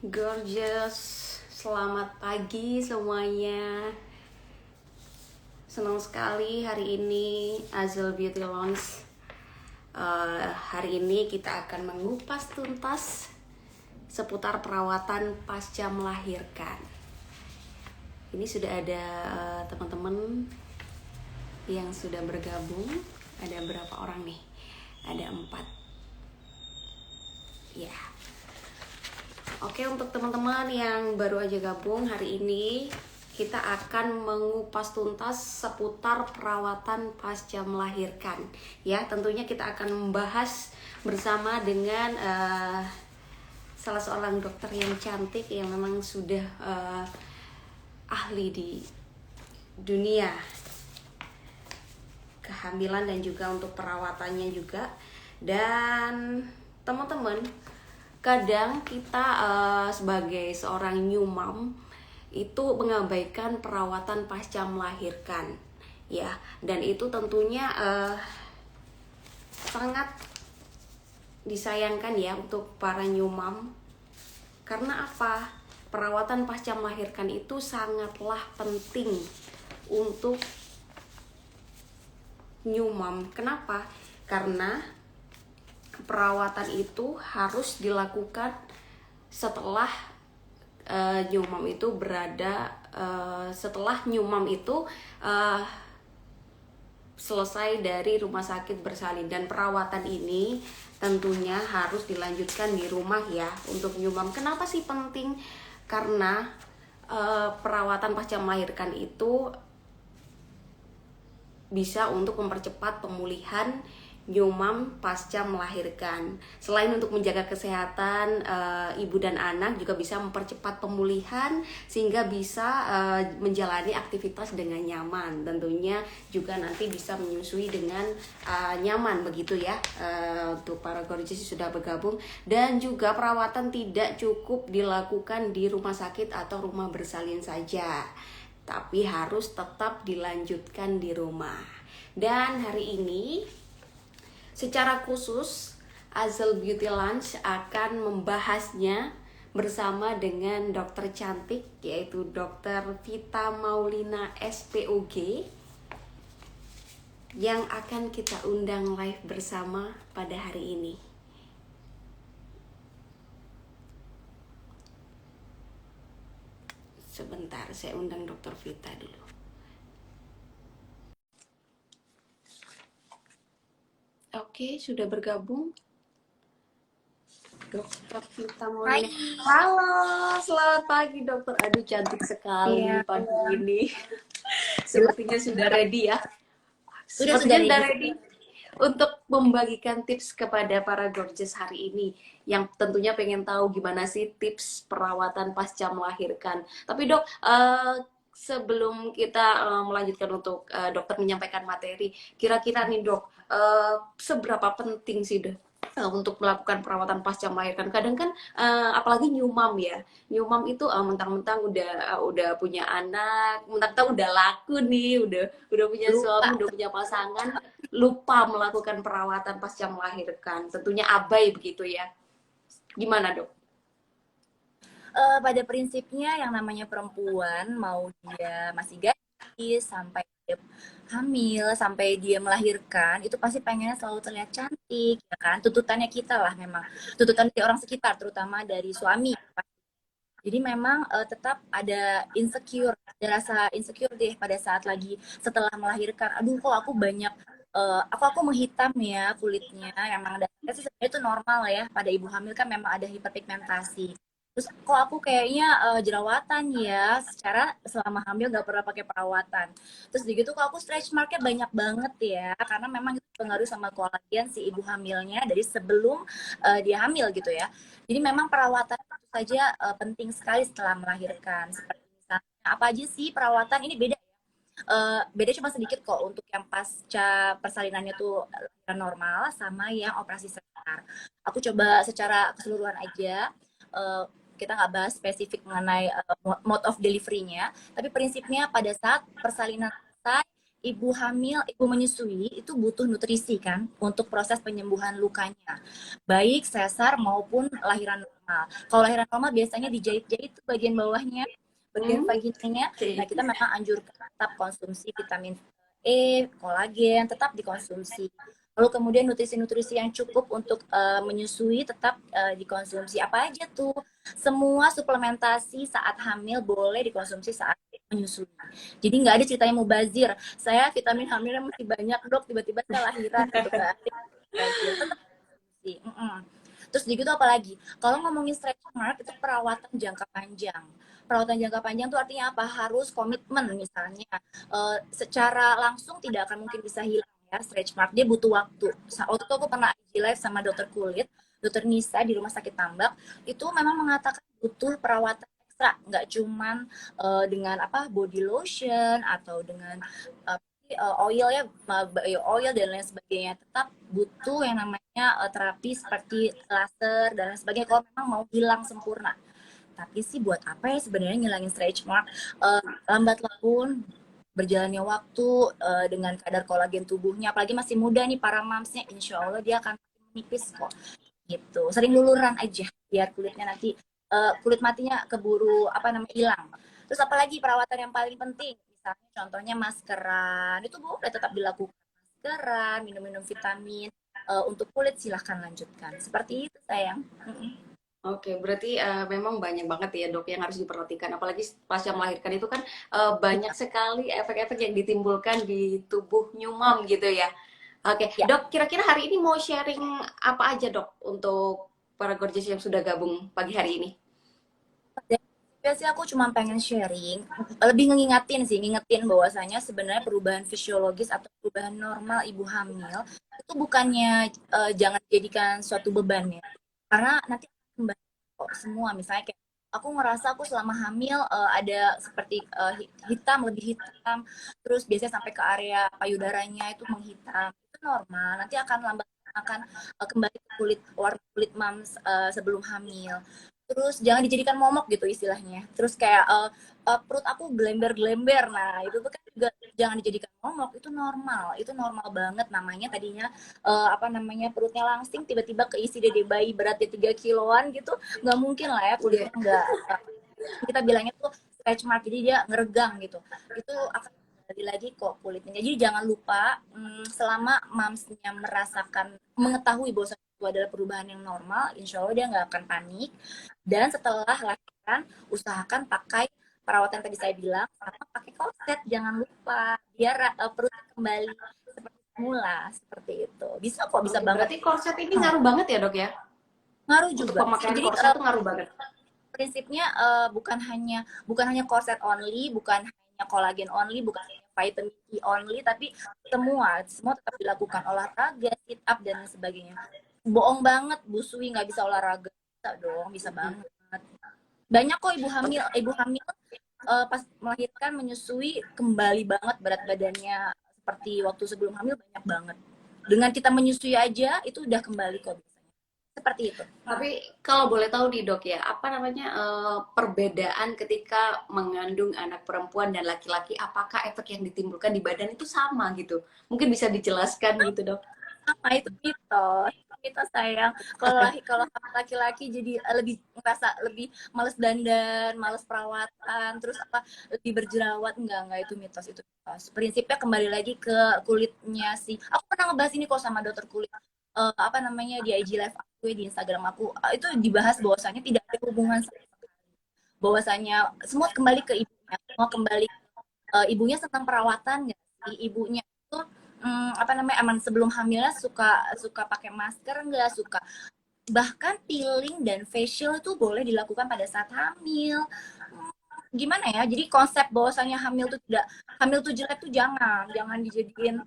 Gorgeous, selamat pagi semuanya. Senang sekali hari ini Azil Beauty Lounge. Hari ini kita akan mengupas tuntas seputar perawatan pasca melahirkan. Ini sudah ada teman-teman yang sudah bergabung. Ada berapa orang nih? Ada 4. Ya. Oke, untuk teman-teman yang baru aja gabung hari ini, kita akan mengupas tuntas seputar perawatan pasca melahirkan. Ya, tentunya kita akan membahas bersama dengan salah seorang dokter yang cantik yang memang sudah ahli di dunia kehamilan dan juga untuk perawatannya juga. Dan teman-teman, kadang kita sebagai seorang new mom itu mengabaikan perawatan pasca melahirkan, ya, dan itu tentunya sangat disayangkan ya untuk para new mom. Karena apa? Perawatan pasca melahirkan itu sangatlah penting untuk new mom. Kenapa? Karena perawatan itu harus dilakukan setelah new mom itu setelah new mom itu selesai dari rumah sakit bersalin, dan perawatan ini tentunya harus dilanjutkan di rumah ya untuk new mom. Kenapa sih penting? Karena perawatan pasca melahirkan itu bisa untuk mempercepat pemulihan new mom pasca melahirkan. Selain untuk menjaga kesehatan ibu dan anak, juga bisa mempercepat pemulihan sehingga bisa menjalani aktivitas dengan nyaman. Tentunya juga nanti bisa menyusui dengan nyaman begitu ya. Untuk para gorgeous sudah bergabung, dan juga perawatan tidak cukup dilakukan di rumah sakit atau rumah bersalin saja, tapi harus tetap dilanjutkan di rumah. Dan hari ini secara khusus Azil Beauty Lounge akan membahasnya bersama dengan dokter cantik, yaitu Dokter Vita Maulina SPOG, yang akan kita undang live bersama pada hari ini. Sebentar, saya undang Dokter Vita dulu. Oke, sudah bergabung Dokter Vita Maulina. Halo, selamat pagi dokter. Aduh, cantik sekali pagi ini. Sepertinya sudah ready ya. Sepertinya sudah ready untuk membagikan tips kepada para gorgeous hari ini yang tentunya pengen tahu gimana sih tips perawatan pasca melahirkan. Tapi dok, sebelum kita melanjutkan untuk dokter menyampaikan materi, kira-kira nih dok, seberapa penting sih dok untuk melakukan perawatan pasca melahirkan? Kadang kan apalagi new mom ya, new mom itu mentang-mentang udah punya anak, mentang-mentang udah laku nih, udah punya suami, udah punya pasangan, lupa melakukan perawatan pasca melahirkan. Tentunya abai begitu ya. Gimana dok? Pada prinsipnya yang namanya perempuan, mau dia masih gadis sampai dia hamil sampai dia melahirkan, itu pasti pengennya selalu terlihat cantik, ya kan? Tuntutannya kita lah memang, tuntutan dari orang sekitar, terutama dari suami. Jadi memang tetap ada insecure, ada rasa insecure deh pada saat lagi setelah melahirkan. Aduh, kok aku banyak aku menghitam ya kulitnya. Emang dasarnya sih sebenarnya itu normal ya, pada ibu hamil kan memang ada hiperpigmentasi. Terus kok aku kayaknya jerawatan ya, secara selama hamil gak pernah pakai perawatan. Terus begitu kok aku stretch marknya banyak banget ya, karena memang itu pengaruh sama kolagen si ibu hamilnya dari sebelum dia hamil gitu ya. Jadi memang perawatan tentu saja penting sekali setelah melahirkan. Seperti misalnya apa aja sih perawatan, ini beda ya. Beda cuma sedikit kok untuk yang pasca persalinannya tuh normal sama yang operasi sesar. Aku coba secara keseluruhan aja. Kita nggak bahas spesifik mengenai mode of delivery-nya, tapi prinsipnya pada saat persalinan selesai, ibu hamil, ibu menyusui itu butuh nutrisi kan untuk proses penyembuhan lukanya. Baik sesar maupun lahiran normal. Kalau lahiran normal biasanya dijahit-jahit tuh bagian bawahnya, bagian vaginanya. Nah, Oke. kita memang anjurkan tetap konsumsi vitamin E, kolagen, tetap dikonsumsi. Lalu kemudian nutrisi-nutrisi yang cukup untuk menyusui tetap dikonsumsi. Apa aja tuh? Semua suplementasi saat hamil boleh dikonsumsi saat menyusui. Jadi nggak ada ceritanya mubazir. Saya vitamin hamilnya masih banyak dok, tiba-tiba saya lahiran gitu kan. Mubazir. Tetap sih. Terus gitu apalagi? Kalau ngomongin stretch mark itu perawatan jangka panjang. Perawatan jangka panjang itu artinya apa? Harus komitmen misalnya. Secara langsung tidak akan mungkin bisa hilang ya stretch mark. Dia butuh waktu. Waktu itu aku pernah IG live sama dokter kulit, dokter Nisa di Rumah Sakit Tambak, itu memang mengatakan butuh perawatan ekstra, nggak cuman dengan apa body lotion atau dengan oil ya, oil dan lain sebagainya. Tetap butuh yang namanya terapi seperti laser dan lain sebagainya kalau memang mau hilang sempurna. Tapi sih buat apa ya sebenarnya ngilangin stretch mark? Lambat laun berjalannya waktu dengan kadar kolagen tubuhnya, apalagi masih muda nih para mamsnya, insya Allah dia akan nipis kok. Gitu. Sering luluran aja biar kulitnya nanti kulit matinya keburu apa namanya hilang. Terus apalagi perawatan yang paling penting, misalnya contohnya maskeran, itu boleh tetap dilakukan. Maskeran, minum-minum vitamin untuk kulit silahkan lanjutkan. Seperti itu sayang. Oke, berarti memang banyak banget ya dok yang harus diperhatikan. Apalagi pasca melahirkan itu kan banyak Iya. sekali efek-efek yang ditimbulkan di tubuh new mom gitu ya. Oke, Ya. dok, kira-kira hari ini mau sharing apa aja dok untuk para gorgeous yang sudah gabung pagi hari ini? Dan sih aku cuma pengen sharing, lebih ngingetin sih, ngingetin bahwasanya sebenarnya perubahan fisiologis atau perubahan normal ibu hamil itu bukannya jangan dijadikan suatu beban ya. Karena nanti kembali kok semua, misalnya kayak aku ngerasa aku selama hamil ada seperti hitam, lebih hitam, terus biasanya sampai ke area payudaranya itu menghitam. Itu normal, nanti akan lambat akan kembali ke kulit warna kulit mams sebelum hamil. Terus jangan dijadikan momok gitu istilahnya. Terus kayak perut aku gelember-gelember. Nah, itu tuh kan juga jangan dijadikan momok, itu normal banget namanya tadinya apa namanya perutnya langsing tiba-tiba keisi dede bayi beratnya 3 kiloan gitu, nggak mungkin lah ya Iya. kulitnya nggak kita bilangnya tuh stretch mark jadi dia ngeregang gitu. Itu akan kembali lagi kok kulitnya. Jadi jangan lupa selama mamsnya merasakan mengetahui bahwa itu adalah perubahan yang normal, insya Allah dia nggak akan panik. Dan setelah lahiran, usahakan pakai perawatan tadi saya bilang, sama pakai korset, jangan lupa biar perutnya kembali seperti semula, seperti itu. Bisa kok, bisa Oke, banget. berarti korset ini Hmm, ngaruh banget ya dok ya? ngaruh Untuk juga. pemakaian Jadi korset tuh ngaruh banget. prinsipnya bukan hanya corset only, bukan hanya kolagen only, bukan hanya vitamin E only, tapi semua tetap dilakukan olahraga, sit up dan lain sebagainya. Bohong banget, Bu Sui nggak bisa olahraga, bisa dong, bisa banget. Banyak kok ibu hamil pas melahirkan menyusui kembali banget berat badannya seperti waktu sebelum hamil banyak banget. Dengan kita menyusui aja itu udah kembali kok biasanya. Seperti itu. Tapi kalau boleh tahu nih dok ya, apa namanya perbedaan ketika mengandung anak perempuan dan laki-laki, apakah efek yang ditimbulkan di badan itu sama gitu? Mungkin bisa dijelaskan gitu dok? Sama itu mitos sayang. Kalau sama laki-laki jadi lebih ngerasa lebih males dandan, males perawatan, terus apa lebih berjerawat, enggak itu mitos. Prinsipnya kembali lagi ke kulitnya sih. Aku pernah ngebahas ini kok sama dokter kulit. Apa namanya di IG live aku di Instagram aku, itu dibahas bahwasanya tidak ada hubungan sama sekali. Bahwasanya semua kembali ke ibunya, semua kembali ibunya tentang perawatan nggak sih, ibunya itu apa namanya aman sebelum hamilnya suka suka pakai masker nggak, suka bahkan peeling dan facial itu boleh dilakukan pada saat hamil. Gimana ya, jadi konsep bahwasanya hamil tuh jelek tuh jangan jangan dijadiin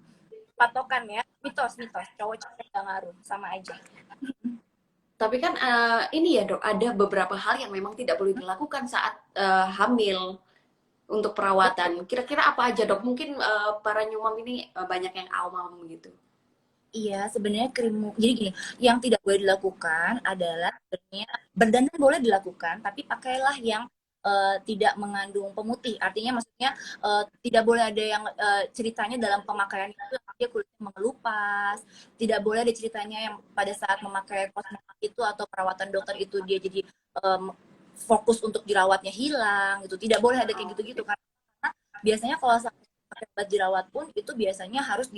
patokan ya, mitos cowok cewek nggak ngaruh sama aja. Tapi kan ini ya dok, ada beberapa hal yang memang tidak boleh dilakukan saat hamil untuk perawatan. Kira-kira apa aja dok? Mungkin para nyumam ini banyak yang awam gitu. Iya, sebenarnya jadi gini, yang tidak boleh dilakukan adalah sebenarnya berdandan boleh dilakukan, tapi pakailah yang tidak mengandung pemutih. Artinya maksudnya tidak boleh ada yang ceritanya dalam pemakaian itu dia kulitnya mengelupas, tidak boleh ada ceritanya yang pada saat memakai kosmetik itu atau perawatan dokter itu dia jadi fokus untuk jerawatnya hilang gitu. Tidak boleh ada kayak gitu-gitu karena biasanya kalau pakai obat jerawat pun itu biasanya harus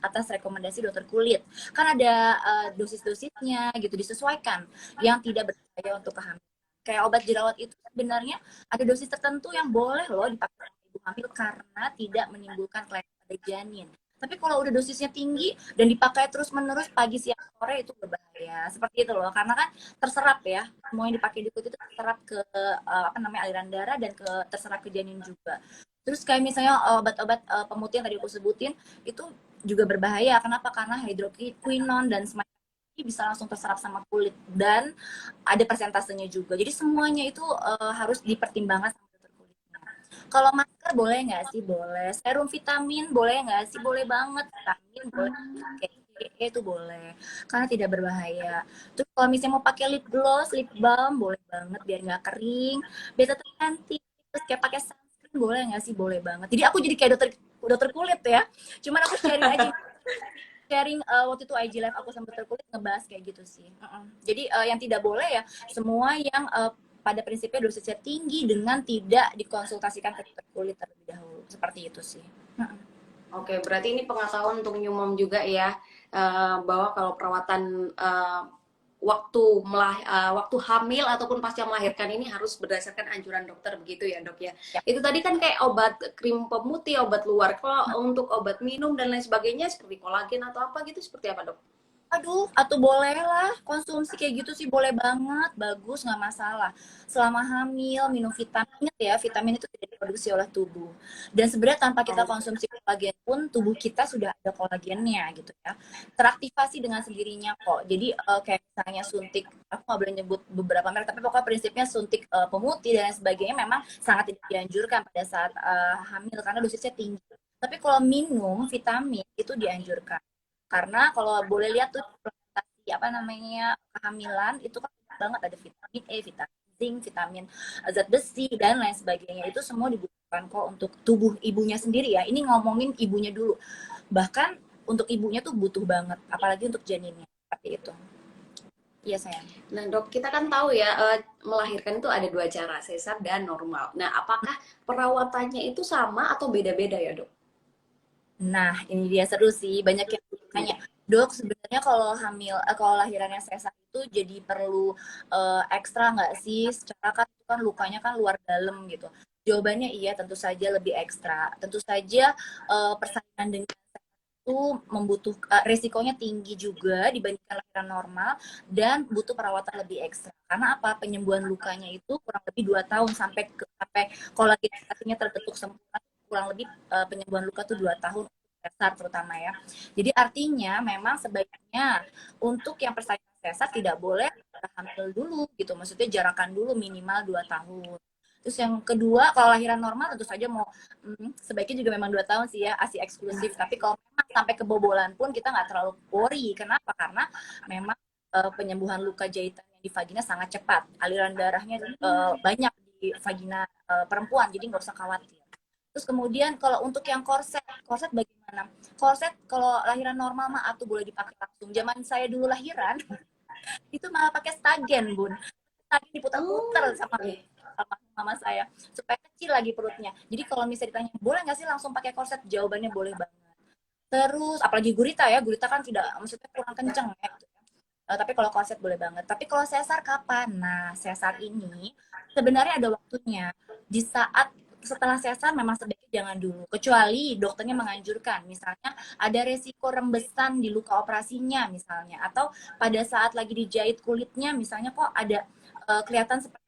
atas rekomendasi dokter kulit. Kan ada dosis-dosisnya gitu disesuaikan yang tidak berbahaya untuk kehamilan. Kayak obat jerawat itu sebenarnya ada dosis tertentu yang boleh loh dipakai ibu hamil karena tidak menimbulkan kelainan pada janin. Tapi kalau udah dosisnya tinggi dan dipakai terus-menerus pagi, siang, sore itu berbahaya. Seperti itu loh, karena kan terserap ya. Semua yang dipakai di kulit itu terserap ke apa namanya aliran darah dan terserap ke janin juga. Terus kayak misalnya obat-obat pemutih yang tadi aku sebutin itu juga berbahaya. Kenapa? Karena hidroquinon dan semacamnya bisa langsung terserap sama kulit dan ada persentasenya juga. Jadi semuanya itu harus dipertimbangkan sama dokter kulitnya. Kalau masker boleh nggak sih? Boleh. Serum vitamin boleh nggak sih? Boleh banget. Vitamin boleh. Itu boleh karena tidak berbahaya. Terus kalau misalnya mau pakai lip gloss, lip balm boleh banget biar nggak kering, biar tetap cantik. Terus kayak pakai sunscreen boleh nggak sih? Boleh banget. Jadi aku jadi kayak dokter kulit ya. Cuman aku sharing aja. Sharing waktu itu IG live aku sama dokter kulit ngebahas kayak gitu sih. Jadi yang tidak boleh ya semua yang pada prinsipnya dosisnya tinggi dengan tidak dikonsultasikan ke dokter kulit terlebih dahulu. Seperti itu sih. Oke, berarti ini pengetahuan untuk New Mom juga ya, bahwa kalau perawatan waktu hamil ataupun pasca melahirkan ini harus berdasarkan anjuran dokter begitu ya dok ya. Ya. Itu tadi kan kayak obat krim pemutih, obat luar. Kalau untuk obat minum dan lain sebagainya seperti kolagen atau apa gitu seperti apa dok? Aduh, atau boleh lah konsumsi kayak gitu sih boleh banget, bagus nggak masalah. Selama hamil minum vitamin ya, vitamin itu tidak diproduksi oleh tubuh. Dan sebenarnya tanpa kita konsumsi kolagen pun tubuh kita sudah ada kolagennya gitu ya. Teraktivasi dengan sendirinya kok. Jadi kayak misalnya suntik, aku nggak boleh nyebut beberapa merek, tapi pokoknya prinsipnya suntik pemutih dan sebagainya memang sangat tidak dianjurkan pada saat hamil karena dosisnya tinggi. Tapi kalau minum vitamin itu dianjurkan karena kalau boleh lihat tuh implementasi apa namanya kehamilan itu kan banget ada vitamin E, vitamin zinc, vitamin zat besi dan lain sebagainya itu semua dibutuhkan kok untuk tubuh ibunya sendiri ya. Ini ngomongin ibunya dulu. Bahkan untuk ibunya tuh butuh banget, apalagi untuk janinnya seperti itu. Iya sayang. Nah dok, kita kan tahu ya melahirkan itu ada dua cara, sesar dan normal. Nah apakah perawatannya itu sama atau beda-beda ya dok? Nah, ini dia seru sih. Banyak yang tanya, dok sebenarnya kalau hamil, kalau lahirannya sesar itu jadi perlu ekstra nggak sih? Secara kan itu kan lukanya kan luar dalam gitu. Jawabannya iya, tentu saja lebih ekstra. Tentu saja persaingan dengan sesar itu resikonya tinggi juga dibandingkan lahiran normal dan butuh perawatan lebih ekstra. Karena apa? Penyembuhan lukanya itu kurang lebih 2 tahun sampai kolagen artinya terbentuk sempurna kurang lebih penyembuhan luka tuh 2 tahun sesar terutama ya. Jadi artinya memang sebaiknya untuk yang persaingan sesar tidak boleh hamil dulu gitu. Maksudnya jarakan dulu minimal 2 tahun. Terus yang kedua, kalau lahiran normal tentu saja mau sebaiknya juga memang 2 tahun sih ya, ASI eksklusif. Tapi kalau memang sampai kebobolan pun kita nggak terlalu worry. Kenapa? Karena memang penyembuhan luka jahitan yang di vagina sangat cepat. Aliran darahnya banyak di vagina perempuan, jadi nggak usah khawatir. Terus kemudian kalau untuk yang korset bagaimana? Korset kalau lahiran normal mah atau boleh dipakai langsung. Zaman saya dulu lahiran itu malah pakai stagen, Bun. Stagen diputar-putar sama mama saya supaya kecil lagi perutnya. Jadi kalau misalnya ditanya, boleh nggak sih langsung pakai korset? Jawabannya boleh banget. Terus apalagi gurita ya, gurita kan tidak maksudnya kurang kenceng ya. Gitu. Tapi kalau korset boleh banget. Tapi kalau sesar kapan? Nah, sesar ini sebenarnya ada waktunya. Di saat setelah sesar memang sebaiknya jangan dulu. Kecuali dokternya menganjurkan. Misalnya ada resiko rembesan di luka operasinya misalnya. Atau pada saat lagi dijahit kulitnya misalnya kok ada kelihatan seperti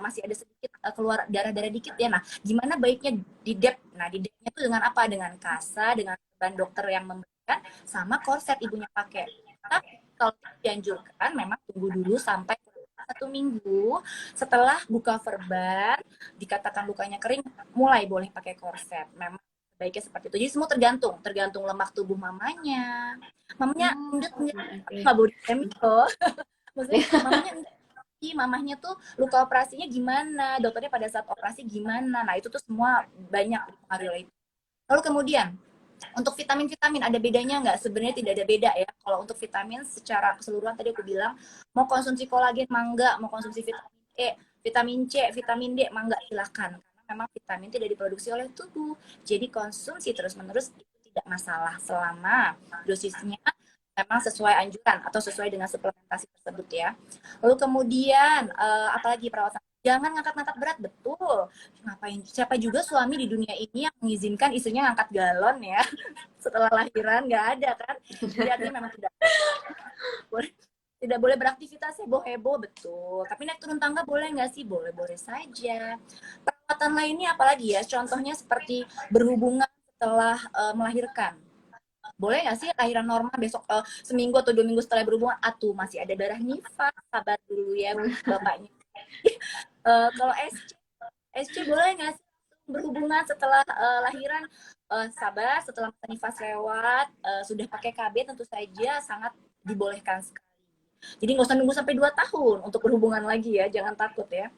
masih ada sedikit keluar darah-darah dikit ya. Nah, gimana baiknya di dep? Nah, di depnya itu dengan apa? Dengan kasa, dengan ban dokter yang memberikan, sama korset ibunya pakai. Tapi kalau dianjurkan memang tunggu dulu sampai 1 minggu setelah buka verban dikatakan lukanya kering mulai boleh pakai korset. Memang baiknya seperti itu. Jadi semua tergantung lemak tubuh mamanya endet nggak body shaming kok. Maksudnya mamanya endet mamahnya tuh luka operasinya gimana, dokternya pada saat operasi gimana. Nah itu tuh semua banyak dipengaruhi. Lalu kemudian untuk vitamin-vitamin ada bedanya nggak? Sebenarnya tidak ada beda ya. Kalau untuk vitamin secara keseluruhan tadi aku bilang mau konsumsi kolagen mangga, mau konsumsi vitamin E, vitamin C, vitamin D mangga silakan. Karena memang vitamin tidak diproduksi oleh tubuh. Jadi konsumsi terus-menerus itu tidak masalah selama dosisnya memang sesuai anjuran atau sesuai dengan suplementasi tersebut ya. Lalu kemudian apalagi perawatan, jangan ngangkat-ngangkat berat, betul. Ngapain? Siapa juga suami di dunia ini yang mengizinkan istrinya ngangkat galon ya setelah lahiran? Nggak ada kan? Jadi artinya memang boleh tidak boleh beraktivitas heboh-heboh, betul. Tapi naik turun tangga boleh nggak sih? Boleh-boleh saja. Perawatan lainnya apalagi ya? Contohnya seperti berhubungan setelah melahirkan. Boleh nggak sih lahiran normal besok seminggu atau 2 minggu setelah berhubungan? Atuh masih ada darah nifas, sabar dulu ya bapaknya. Kalau SC boleh nggak sih berhubungan setelah lahiran? Sabar, setelah masa nifas lewat, sudah pakai KB tentu saja sangat dibolehkan sekali. Jadi nggak usah nunggu sampai 2 tahun untuk berhubungan lagi ya, jangan takut ya.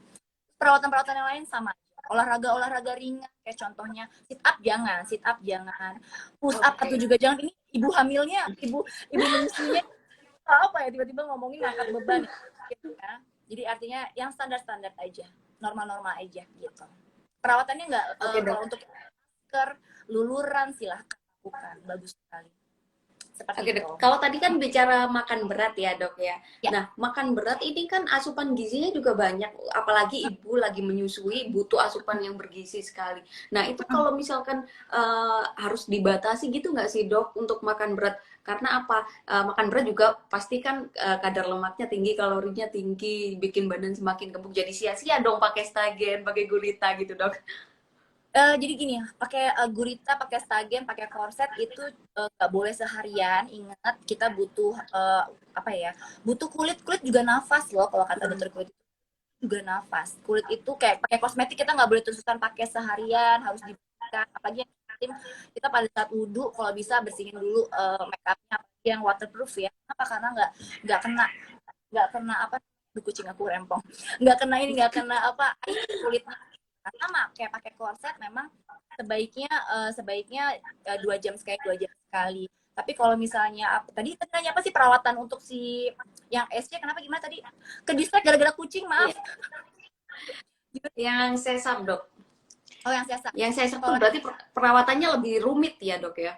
Perawatan-perawatan yang lain sama. Olahraga ringan, kayak contohnya sit up jangan, push up atau juga jangan. Ini ibu hamilnya, ibu menyusuinya apa ya tiba-tiba ngomongin ngangkat beban ya. Jadi artinya yang standar-standar aja, normal-normal aja gitu. Perawatannya nggak kalau untuk masker, luluran silahkan lakukan, bagus sekali. Seperti Oke, itu. Dok. Kalau tadi kan bicara makan berat ya, Dok ya. Ya. Nah, makan berat ini kan asupan gizinya juga banyak, apalagi ibu lagi menyusui butuh asupan yang bergizi sekali. Nah, itu kalau misalkan harus dibatasi gitu nggak sih, Dok, untuk makan berat? Karena apa? Makan berat juga pasti kan kadar lemaknya tinggi, kalorinya tinggi, bikin badan semakin gemuk. Jadi sia-sia dong pakai stagen, pakai gurita gitu, Dok. Jadi gini, pakai gurita, pakai stagen, pakai korset itu nggak boleh seharian. Ingat, kita butuh apa ya? Butuh kulit juga nafas loh. Kalau kata dokter kulit juga nafas. Kulit itu kayak pakai kosmetik kita nggak boleh terus-terusan pakai seharian, harus dibersihkan. Apalagi yang penting kita pada saat wudhu kalau bisa bersihin dulu make upnya yang waterproof ya. Kenapa? Karena nggak kena apa? Duh, kucing aku rempong. Nggak kena apa air kulitnya. Nah, sama kayak pakai korset memang sebaiknya 2 jam sekali 2 jam sekali. Tapi kalau misalnya tadi tanya apa sih perawatan untuk si yang SC kenapa gimana tadi? Ke distract gara-gara kucing, maaf. Yang sesam, Dok. Oh, yang sesam. Yang sesam tuh berarti perawatannya lebih rumit ya, Dok ya?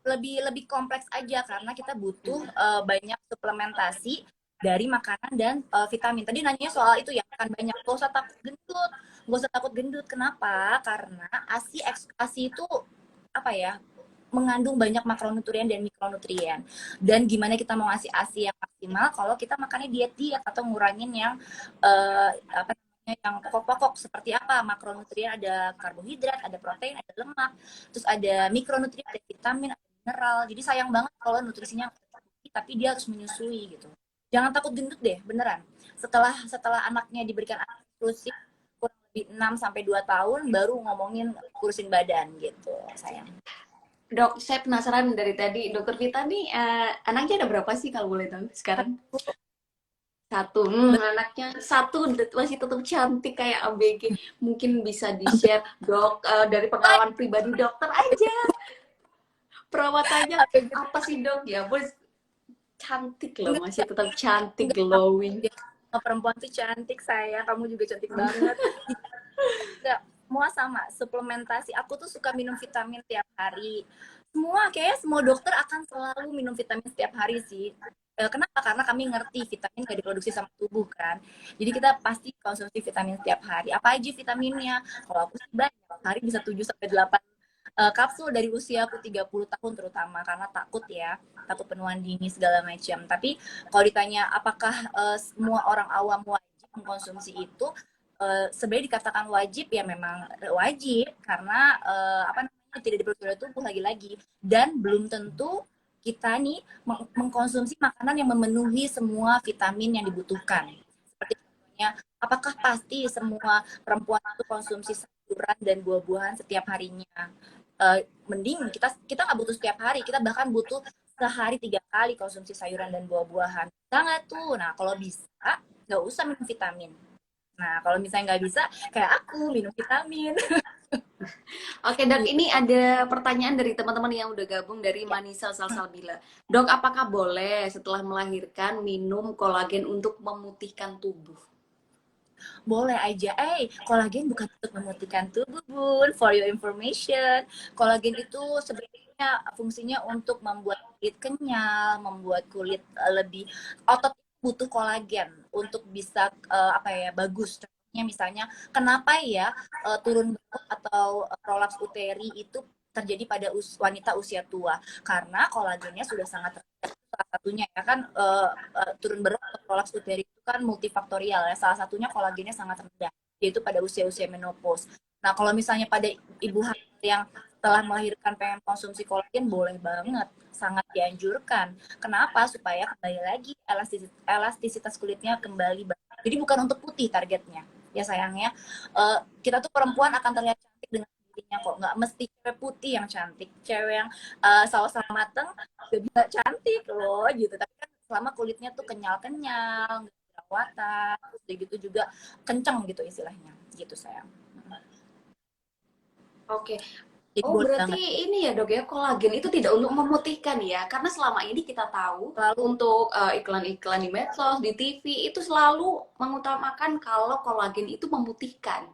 Lebih kompleks aja karena kita butuh banyak suplementasi dari makanan dan vitamin. Tadi nanya soal itu ya, makan banyak. Gak usah takut gendut. Gak usah takut gendut. Kenapa? Karena ASI itu apa ya? Mengandung banyak makronutrien dan mikronutrien. Dan gimana kita mau ngasih ASI yang maksimal kalau kita makannya diet atau ngurangin yang apa namanya yang pokok-pokok seperti apa? Makronutrien ada karbohidrat, ada protein, ada lemak, terus ada mikronutrien, ada vitamin, ada mineral. Jadi sayang banget kalau nutrisinya tapi dia harus menyusui gitu. Jangan takut gendut deh, beneran. Setelah anaknya diberikan ASI eksklusif kurang lebih 6 sampai 2 tahun baru ngomongin kurusin badan gitu, sayang. Dok, saya penasaran dari tadi, Dokter Vita nih anaknya ada berapa sih kalau boleh tahu sekarang? Satu. Anaknya satu masih tetap cantik kayak ABG. Mungkin bisa di-share, Dok, dari pengalaman pribadi dokter aja. Perawatannya apa sih, Dok? Ya, boleh cantik loh, masih tetap cantik, glowing. Perempuan tuh cantik, saya. Kamu juga cantik banget. Enggak, semua sama. Suplementasi. Aku tuh suka minum vitamin tiap hari. Semua dokter akan selalu minum vitamin setiap hari sih. Kenapa? Karena kami ngerti vitamin gak diproduksi sama tubuh kan. Jadi kita pasti konsumsi vitamin setiap hari. Apa aja vitaminnya? Kalau aku sih banyak. Hari bisa 7 sampai 8 kapsul dari usia aku 30 tahun terutama karena takut penuaan dini segala macam. Tapi kalau ditanya apakah semua orang awam wajib mengkonsumsi itu, sebenarnya dikatakan wajib ya memang wajib karena apa namanya tidak diproduksi oleh tubuh lagi-lagi dan belum tentu kita nih mengkonsumsi makanan yang memenuhi semua vitamin yang dibutuhkan. Seperti contohnya, apakah pasti semua perempuan itu konsumsi sayuran dan buah-buahan setiap harinya? Mending kita nggak butuh setiap hari, kita bahkan butuh sehari 3 kali konsumsi sayuran dan buah-buahan. Bisa nggak tuh? Nah, kalau bisa nggak usah minum vitamin. Nah, kalau misalnya nggak bisa, kayak aku minum vitamin. Oke dok, Gitu. ini ada pertanyaan dari teman-teman yang udah gabung dari Ya. Manisa Salsabila. Dok, apakah boleh setelah melahirkan minum kolagen untuk memutihkan tubuh? Boleh aja. Kolagen bukan untuk memutihkan tubuh, Bun. For your information, kolagen itu sebenarnya fungsinya untuk membuat kulit kenyal, membuat kulit lebih otot butuh kolagen untuk bisa apa ya bagus. Contohnya misalnya, kenapa ya turun berat atau prolaps uteri itu terjadi pada wanita usia tua? Karena kolagennya sudah sangat rendah. Salah satunya ya kan turun berat atau prolaps uteri itu kan multifaktorial ya. Salah satunya kolagennya sangat rendah, yaitu pada usia-usia menopause. Nah, kalau misalnya pada ibu hamil yang telah melahirkan pengen konsumsi kolagen, boleh banget, sangat dianjurkan. Kenapa? Supaya kembali lagi elastisitas kulitnya kembali. Jadi bukan untuk putih targetnya. Ya sayangnya, kita tuh perempuan akan terlihat cantik dengan sendirinya kok. Nggak mesti cewek putih yang cantik. Cewek yang saus-saus mateng juga bisa cantik loh gitu. Tapi kan selama kulitnya tuh kenyal-kenyal, nggak jerawatan, terus gitu juga kenceng gitu istilahnya. Gitu sayang. Oke. Jadi Oh, boleh berarti banget ini ya dok ya, kolagen itu tidak untuk memutihkan ya? Karena selama ini kita tahu selalu. untuk iklan-iklan di medsos, di TV itu selalu mengutamakan kalau kolagen itu memutihkan.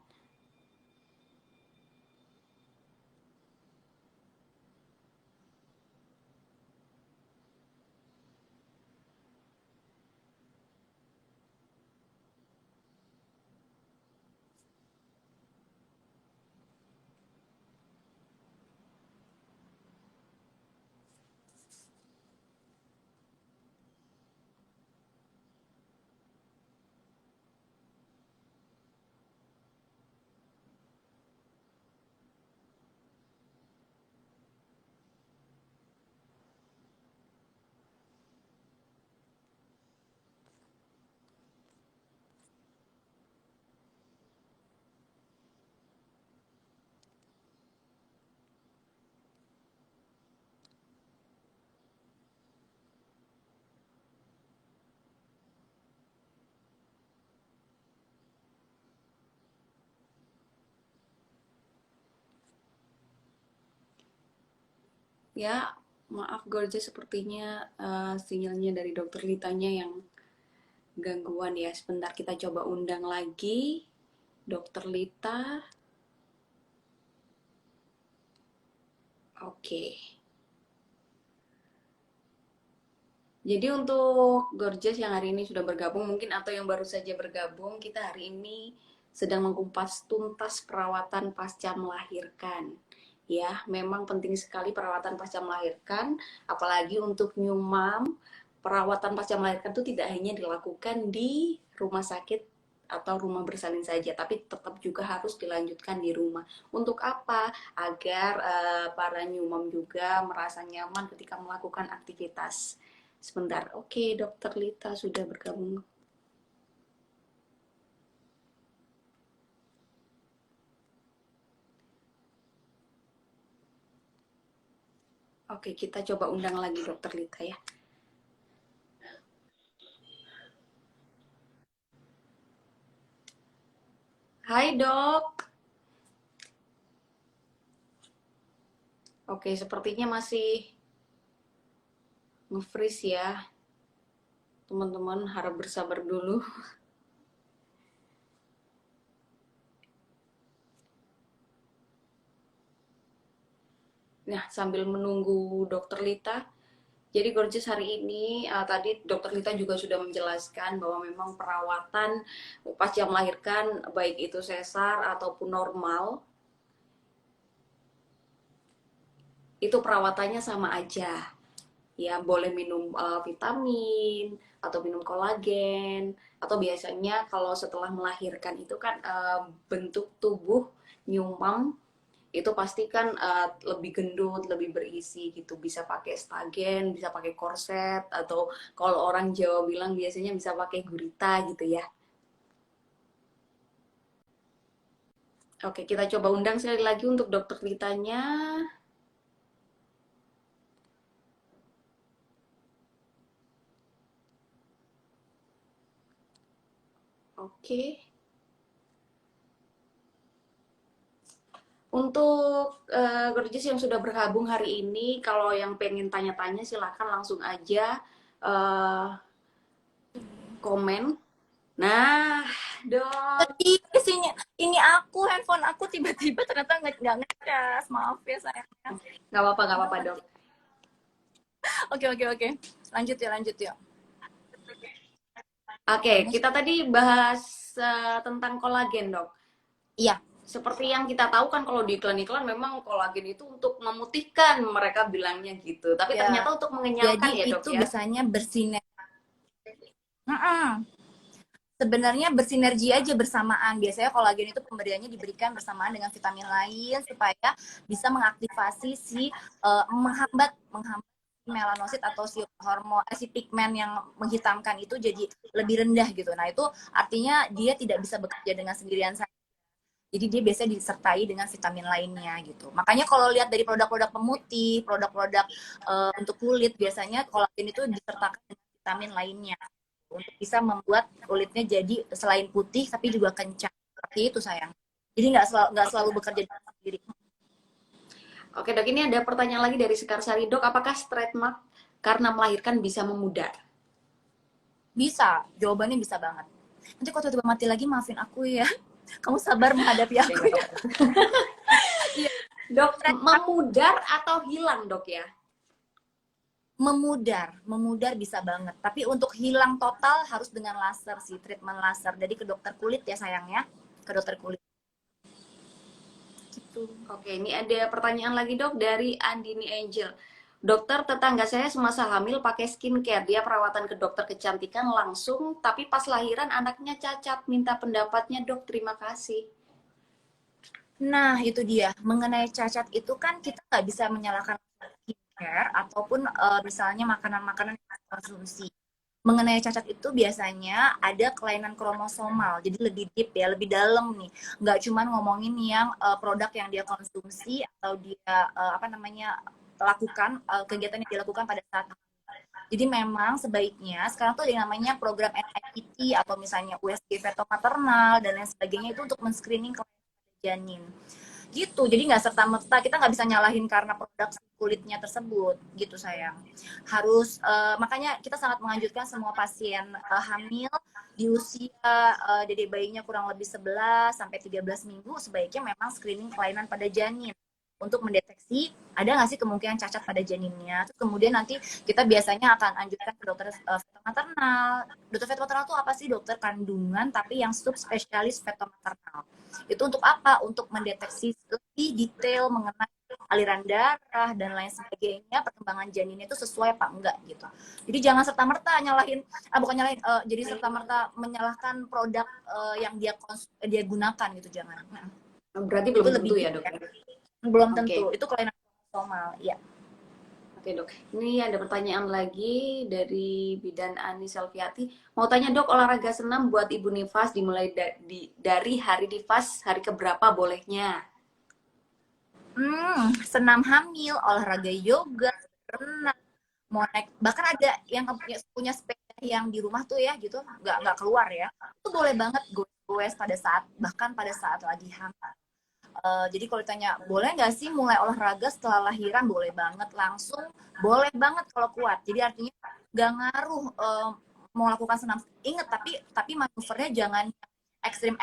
Ya, maaf Gorgeous, sepertinya sinyalnya dari dokter Litanya yang gangguan ya. Sebentar kita coba undang lagi dokter Lita. Oke. Jadi untuk Gorgeous yang hari ini sudah bergabung mungkin atau yang baru saja bergabung, kita hari ini sedang mengupas tuntas perawatan pasca melahirkan. Ya, memang penting sekali perawatan pasca melahirkan, apalagi untuk new mom. Perawatan pasca melahirkan itu tidak hanya dilakukan di rumah sakit atau rumah bersalin saja, tapi tetap juga harus dilanjutkan di rumah. Untuk apa? Agar para new mom juga merasa nyaman ketika melakukan aktivitas. Sebentar, oke, Dokter Lita sudah bergabung. Oke, kita coba undang lagi Dokter Lita ya. Hai dok. Oke, sepertinya masih nge-freeze ya. Teman-teman harap bersabar dulu. Nah, sambil menunggu Dokter Lita, jadi Gorgeous hari ini tadi Dokter Lita juga sudah menjelaskan bahwa memang perawatan pasca melahirkan baik itu sesar ataupun normal itu perawatannya sama aja. Ya boleh minum vitamin atau minum kolagen, atau biasanya kalau setelah melahirkan itu kan bentuk tubuh new mom itu pasti kan lebih gendut, lebih berisi gitu, bisa pakai stagen, bisa pakai korset, atau kalau orang Jawa bilang biasanya bisa pakai gurita gitu ya. Oke, kita coba undang sekali lagi untuk dokter Litanya. Oke. Untuk Gorgeous yang sudah bergabung hari ini, kalau yang pengen tanya-tanya silahkan langsung aja eh, komen. Nah, Dok. Tadi ini aku handphone aku tiba-tiba ternyata nggak ngecas. Maaf ya sayangnya. Nggak apa-apa, Dok. Oke. Lanjut ya. Oke, kita tadi bahas tentang kolagen, Dok. Iya. Seperti yang kita tahu kan kalau di iklan-iklan memang kolagen itu untuk memutihkan, mereka bilangnya gitu. Tapi Ya. ternyata untuk mengenyalkan Jadi ya, Dok itu ya. biasanya sebenarnya bersinergi aja bersamaan. Biasanya kolagen itu pemberiannya diberikan bersamaan dengan vitamin lain supaya bisa mengaktifasi menghambat melanosit atau si pigmen yang menghitamkan itu jadi lebih rendah gitu. Nah, itu artinya dia tidak bisa bekerja dengan sendirian saja. Jadi dia biasanya disertai dengan vitamin lainnya gitu. Makanya kalau lihat dari produk-produk pemutih, produk-produk untuk kulit, biasanya kolagen itu disertakan dengan vitamin lainnya untuk bisa membuat kulitnya jadi selain putih tapi juga kencang. Seperti itu sayang. Jadi nggak selalu bekerja sendiri. Oke, Dok, ini ada pertanyaan lagi dari Sekar Sari, Dok. Apakah straight mark karena melahirkan bisa memudar? Bisa, jawabannya bisa banget. Nanti kalau tiba-tiba mati lagi maafin aku ya. Kamu sabar menghadapi aku ya. Dok, memudar atau hilang, Dok ya? Memudar bisa banget. Tapi untuk hilang total harus dengan laser sih, treatment laser. Jadi ke dokter kulit ya sayangnya, ke dokter kulit. Gitu. Oke, ini ada pertanyaan lagi, Dok, dari Andini Angel. Dokter, tetangga saya semasa hamil pakai skincare. Dia perawatan ke dokter kecantikan langsung, tapi pas lahiran anaknya cacat. Minta pendapatnya, Dok. Terima kasih. Nah, itu dia. Mengenai cacat itu kan kita nggak bisa menyalahkan skincare ataupun misalnya makanan-makanan yang kita konsumsi. Mengenai cacat itu biasanya ada kelainan kromosomal, jadi lebih deep ya, lebih dalam nih. Nggak cuma ngomongin yang produk yang dia konsumsi atau dia apa namanya lakukan kegiatan yang dilakukan pada saat. Jadi memang sebaiknya sekarang tuh ada yang namanya program NIPT atau misalnya USG feto maternal dan lain sebagainya itu untuk men-screening kelainan janin gitu. Jadi nggak serta merta kita nggak bisa nyalahin karena produk kulitnya tersebut gitu sayang. Harus makanya kita sangat menganjurkan semua pasien hamil di usia dede bayinya kurang lebih 11 sampai 13 minggu sebaiknya memang screening kelainan pada janin untuk mendeteksi ada nggak sih kemungkinan cacat pada janinnya. Terus kemudian nanti kita biasanya akan anjurkan ke dokter feto maternal. Dokter feto maternal itu apa sih? Dokter kandungan tapi yang subspesialis feto maternal. Itu untuk apa? Untuk mendeteksi lebih detail mengenai aliran darah dan lain sebagainya, perkembangan janinnya itu sesuai apa enggak gitu. Jadi jangan serta merta nyalahin, bukan nyalahin, jadi serta merta menyalahkan produk yang dia gunakan gitu, jangan. Berarti Itu belum lebih tentu ya, deep, Dok? ya. Belum Oke. tentu. Itu kelainan kromosomal, ya. Oke, Dok. Ini ada pertanyaan lagi dari Bidan Ani Selviati. Mau tanya, Dok, olahraga senam buat Ibu Nifas dimulai dari hari nifas, hari keberapa bolehnya? Senam hamil, olahraga yoga, renang, mau naik, bahkan ada yang punya sepeda yang di rumah tuh ya gitu, nggak keluar ya. Itu boleh banget goes bahkan pada saat lagi hamil. Jadi kalau ditanya boleh nggak sih mulai olahraga setelah lahiran, boleh banget langsung, boleh banget kalau kuat. Jadi artinya nggak ngaruh mau lakukan senam. Ingat tapi manuvernya jangan ekstrim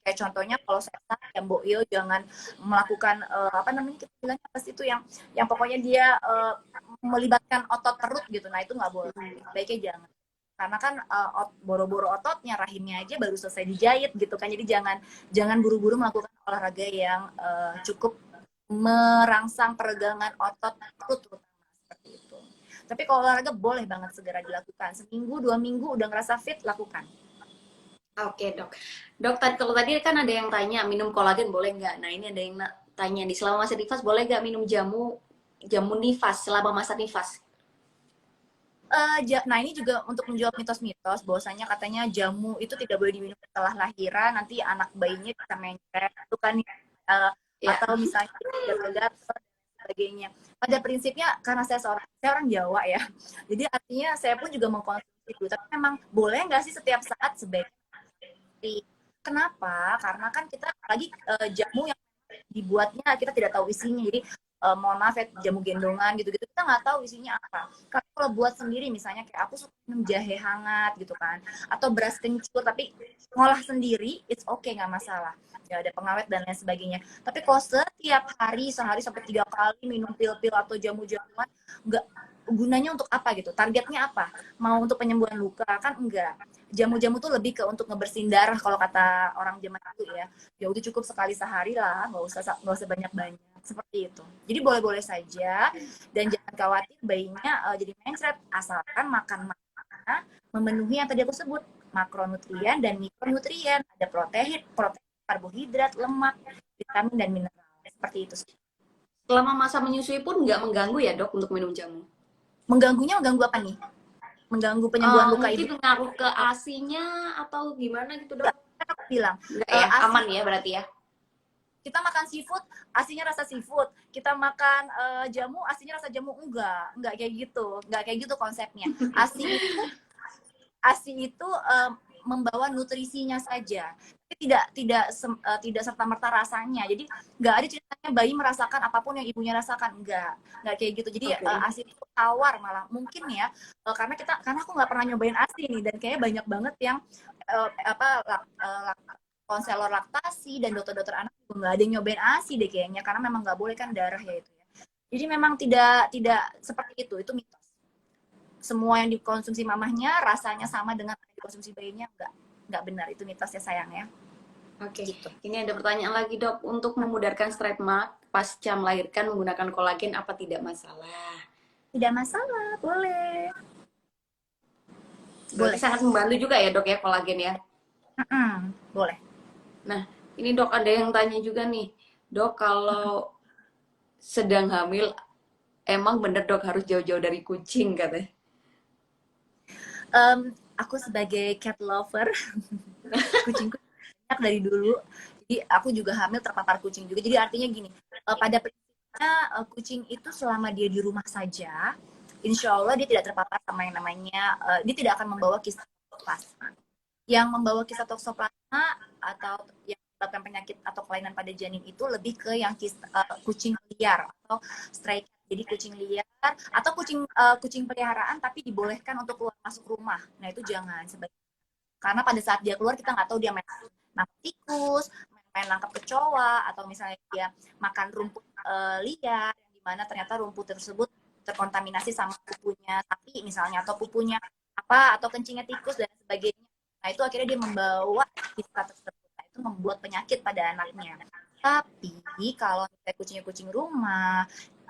kayak contohnya kalau saya ya Mbok Yo jangan melakukan apa namanya kita bilangnya apa sih itu yang pokoknya dia melibatkan otot perut gitu. Nah itu nggak boleh. Baiknya jangan karena kan boro-boro ototnya rahimnya aja baru selesai dijahit gitu kan, jadi jangan buru-buru melakukan olahraga yang cukup merangsang peregangan otot perut terutama seperti itu. Tapi kalau olahraga boleh banget segera dilakukan, seminggu 2 minggu udah ngerasa fit lakukan. Oke, Dok. Dok, kalau tadi kan ada yang tanya minum kolagen boleh nggak? Nah, ini ada yang tanya nih, selama masa nifas boleh nggak minum jamu nifas selama masa nifas? Nah ini juga untuk menjawab mitos-mitos bahwasanya katanya jamu itu tidak boleh diminum setelah lahiran, nanti anak bayinya bisa mencret itu kan Ya. atau misalnya gatal-gatal dan sebagainya. Pada prinsipnya karena saya orang Jawa ya, jadi artinya saya pun juga mengkonsumsi itu. Tapi memang boleh nggak sih setiap saat sebaiknya Kenapa? Karena kan kita lagi jamu yang dibuatnya kita tidak tahu isinya. Jadi mohon maaf ya, jamu gendongan gitu-gitu kita nggak tahu isinya apa. Kalau buat sendiri misalnya kayak aku suka minum jahe hangat gitu kan, atau beras kencur tapi ngolah sendiri, it's okay nggak masalah. Ya ada pengawet dan lain sebagainya. Tapi kalau setiap hari sehari sampai 3 kali minum pil-pil atau jamu-jamuan, nggak gunanya untuk apa gitu? Targetnya apa? Mau untuk penyembuhan luka kan enggak. Jamu-jamu tuh lebih ke untuk ngebersihin darah kalau kata orang zaman dulu ya. Ya udah cukup sekali sehari lah, nggak usah banyak-banyak seperti itu. Jadi boleh-boleh saja dan jangan khawatir bayinya jadi mencret asalkan makan makanan memenuhi yang tadi aku sebut, makronutrien dan mikronutrien, ada protein, karbohidrat, lemak, vitamin dan mineral. Seperti itu. Selama masa menyusui pun nggak mengganggu ya dok untuk minum jamu? Mengganggu apa nih? Mengganggu penyembuhan luka ibu. Mungkin ngaruh ke asinya atau gimana gitu dok? Kan aku bilang, Enggak ya, asi, aman ya berarti ya? kita makan seafood, asinya rasa seafood. Kita makan jamu, asinya rasa jamu. Enggak kayak gitu. Enggak kayak gitu konsepnya. Asi itu membawa nutrisinya saja, tapi tidak serta merta rasanya. Jadi nggak ada ceritanya bayi merasakan apapun yang ibunya rasakan, nggak kayak gitu. Jadi Oke. asi itu tawar malah mungkin ya, karena aku nggak pernah nyobain asi nih dan kayaknya banyak banget yang konselor laktasi dan dokter-dokter anak juga nggak ada yang nyobain asi deh kayaknya, karena memang nggak boleh kan darah ya itu ya. Jadi memang tidak seperti itu mitos. Semua yang dikonsumsi mamahnya rasanya sama dengan yang dikonsumsi bayinya, nggak benar, itu mitosnya sayang ya. Oke, Gitu. ini ada pertanyaan lagi dok. Untuk memudarkan straight mark pasca melahirkan menggunakan kolagen apa tidak masalah? Tidak masalah, boleh. Berarti Boleh. sangat membantu juga ya dok ya kolagen ya? Boleh. Nah, ini dok ada yang tanya juga nih. Dok, kalau sedang hamil, emang bener dok harus jauh-jauh dari kucing katanya? Aku sebagai cat lover, kucingku banyak dari dulu. Jadi aku juga hamil terpapar kucing juga. Jadi artinya gini, pada prinsipnya kucing itu selama dia di rumah saja, insya Allah dia tidak terpapar sama yang namanya, dia tidak akan membawa kisah toksoplasma. Yang membawa kisah toksoplasma atau yang menyebabkan penyakit atau kelainan pada janin itu lebih ke yang kucing liar atau stray cat. Jadi kucing liar atau kucing peliharaan tapi dibolehkan untuk keluar masuk rumah. Nah itu jangan sebaiknya. Karena pada saat dia keluar kita nggak tahu dia main nangkap tikus, main nangkap kecoa, atau misalnya dia makan rumput liar yang dimana ternyata rumput tersebut terkontaminasi sama pupunya sapi misalnya, atau pupunya apa, atau kencingnya tikus dan sebagainya. Nah itu akhirnya dia membawa kisah tersebut. Nah, itu membuat penyakit pada anaknya. Tapi kalau misalnya kucingnya kucing rumah,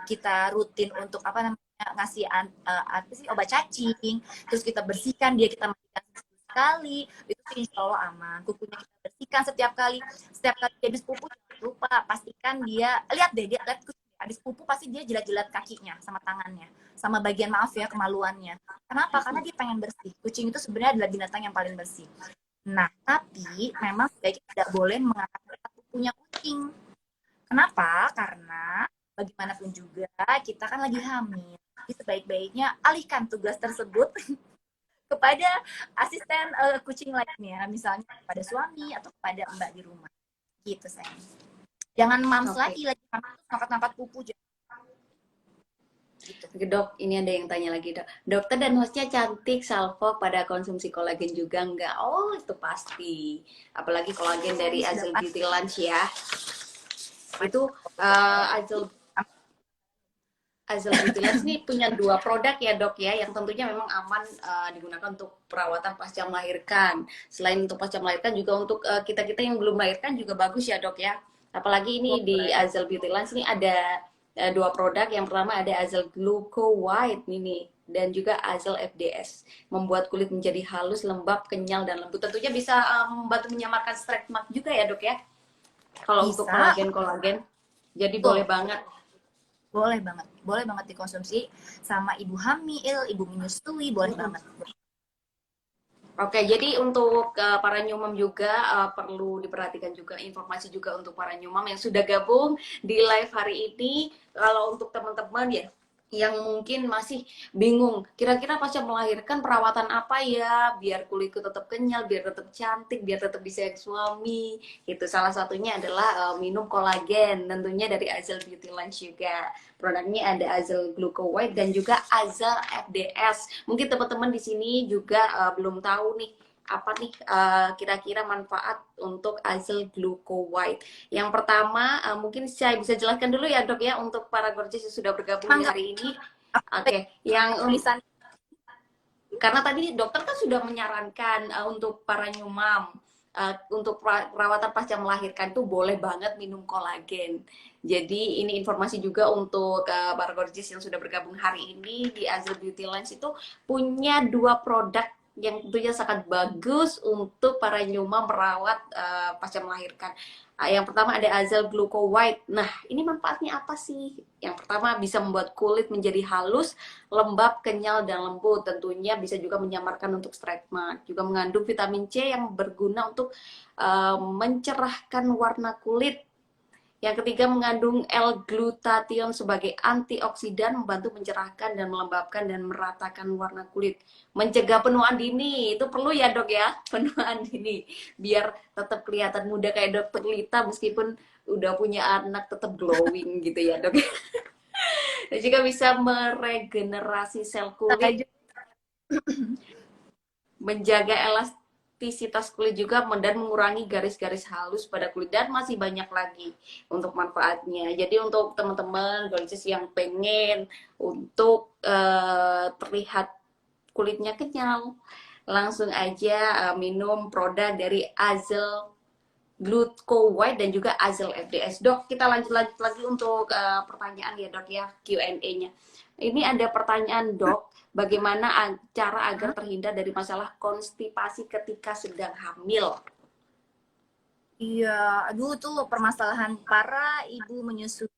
kita rutin untuk apa namanya ngasih apa sih, obat cacing, terus kita bersihkan dia, kita mandikan sekali, itu insya Allah aman. Kukunya kita bersihkan setiap kali dia habis pupu jangan lupa pastikan dia lihat deh, dia lihat habis pupu pasti dia jilat-jilat kakinya sama tangannya, sama bagian maaf ya kemaluannya. Kenapa? Karena dia pengen bersih. Kucing itu sebenarnya adalah binatang yang paling bersih. Nah, tapi memang sebaiknya tidak boleh mengangkat pupunya kucing. Kenapa? Karena bagaimanapun juga kita kan lagi hamil. Jadi sebaik-baiknya alihkan tugas tersebut kepada asisten kucing lainnya, misalnya kepada suami atau kepada mbak di rumah. Gitu sayang. Jangan mams Oke. lagi ngangkat-ngangkat pupu. Gitu. Oke, dok, ini ada yang tanya lagi dok. Dokter dan hostnya cantik, salvo pada konsumsi kolagen juga enggak? Oh itu pasti. Apalagi kolagen dari Azel Beauty Lunch ya. Itu Azel Beauty Lunch ini punya 2 produk ya dok ya, yang tentunya memang aman digunakan untuk perawatan pasca melahirkan. Selain untuk pasca melahirkan juga untuk kita-kita yang belum melahirkan juga bagus ya dok ya. Apalagi ini di Azel Beauty Lunch ini ada 2 produk. Yang pertama ada Azel Gluco White ini dan juga Azel FDS, membuat kulit menjadi halus, lembab, kenyal dan lembut. Tentunya bisa membantu menyamarkan stretch mark juga ya dok ya. Kalau untuk Bisa. kolagen, jadi Betul. boleh Boleh banget dikonsumsi sama ibu hamil, ibu menyusui, boleh banget. banget. Oke, jadi untuk para nyumam juga perlu diperhatikan juga, informasi juga untuk para nyumam yang sudah gabung di live hari ini. Kalau untuk teman-teman ya, yang mungkin masih bingung, kira-kira pasca melahirkan perawatan apa ya biar kulitku tetap kenyal, biar tetap cantik, biar tetap bisa suami. Itu salah satunya adalah minum kolagen, tentunya dari Azel Beauty Lunch juga. Produknya ada Azel Gluco White dan juga Azel FDS. Mungkin teman-teman di sini juga belum tahu nih apa nih kira-kira manfaat untuk Azel Gluco White. Yang pertama, mungkin saya bisa jelaskan dulu ya dok ya untuk para gorgeous yang sudah bergabung di Mangga, hari ini. aku Oke, yang tulisan. karena tadi dokter kan sudah menyarankan untuk para new mom untuk perawatan pasca melahirkan tuh boleh banget minum kolagen. Jadi ini informasi juga untuk para gorgeous yang sudah bergabung hari ini di Azel Beauty Lens itu punya dua produk yang tentunya sangat bagus untuk para new mom merawat pasca melahirkan. Yang pertama ada Azel Gluco White. Nah, ini manfaatnya apa sih? Yang pertama bisa membuat kulit menjadi halus, lembab, kenyal, dan lembut. Tentunya bisa juga menyamarkan untuk stretch mark. Juga mengandung vitamin C yang berguna untuk mencerahkan warna kulit. Yang ketiga mengandung L-glutathione sebagai antioksidan, membantu mencerahkan dan melembabkan dan meratakan warna kulit. Mencegah penuaan dini, itu perlu ya dok ya, penuaan dini. Biar tetap kelihatan muda kayak dokter Lita meskipun udah punya anak tetap glowing gitu ya dok. Dan juga bisa meregenerasi sel kulit, menjaga elastisitas kulit juga, dan mengurangi garis-garis halus pada kulit, dan masih banyak lagi untuk manfaatnya. Jadi untuk teman-teman gorgeous yang pengen untuk terlihat kulitnya kenyal, langsung aja minum produk dari Azel Gluco White dan juga Azel FDS. Dok, kita lanjut lagi untuk pertanyaan ya dok ya, Q&A-nya. Ini ada pertanyaan dok, bagaimana cara agar terhindar dari masalah konstipasi ketika sedang hamil? Iya, aduh tuh permasalahan para ibu menyusui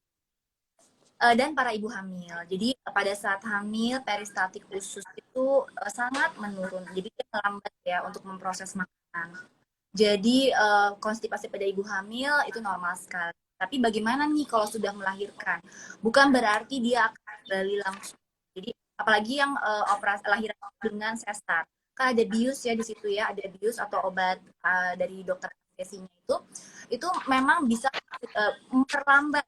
dan para ibu hamil. Jadi pada saat hamil peristaltik usus itu sangat menurun. Jadi dia melambat ya untuk memproses makanan. Jadi konstipasi pada ibu hamil itu normal sekali. Tapi bagaimana nih kalau sudah melahirkan? Bukan berarti dia akan kembali langsung. Jadi apalagi yang operasi lahiran dengan sesar. Kan ada bius ya di situ ya, ada bius atau obat dari dokter anestesinya itu memang bisa memperlambat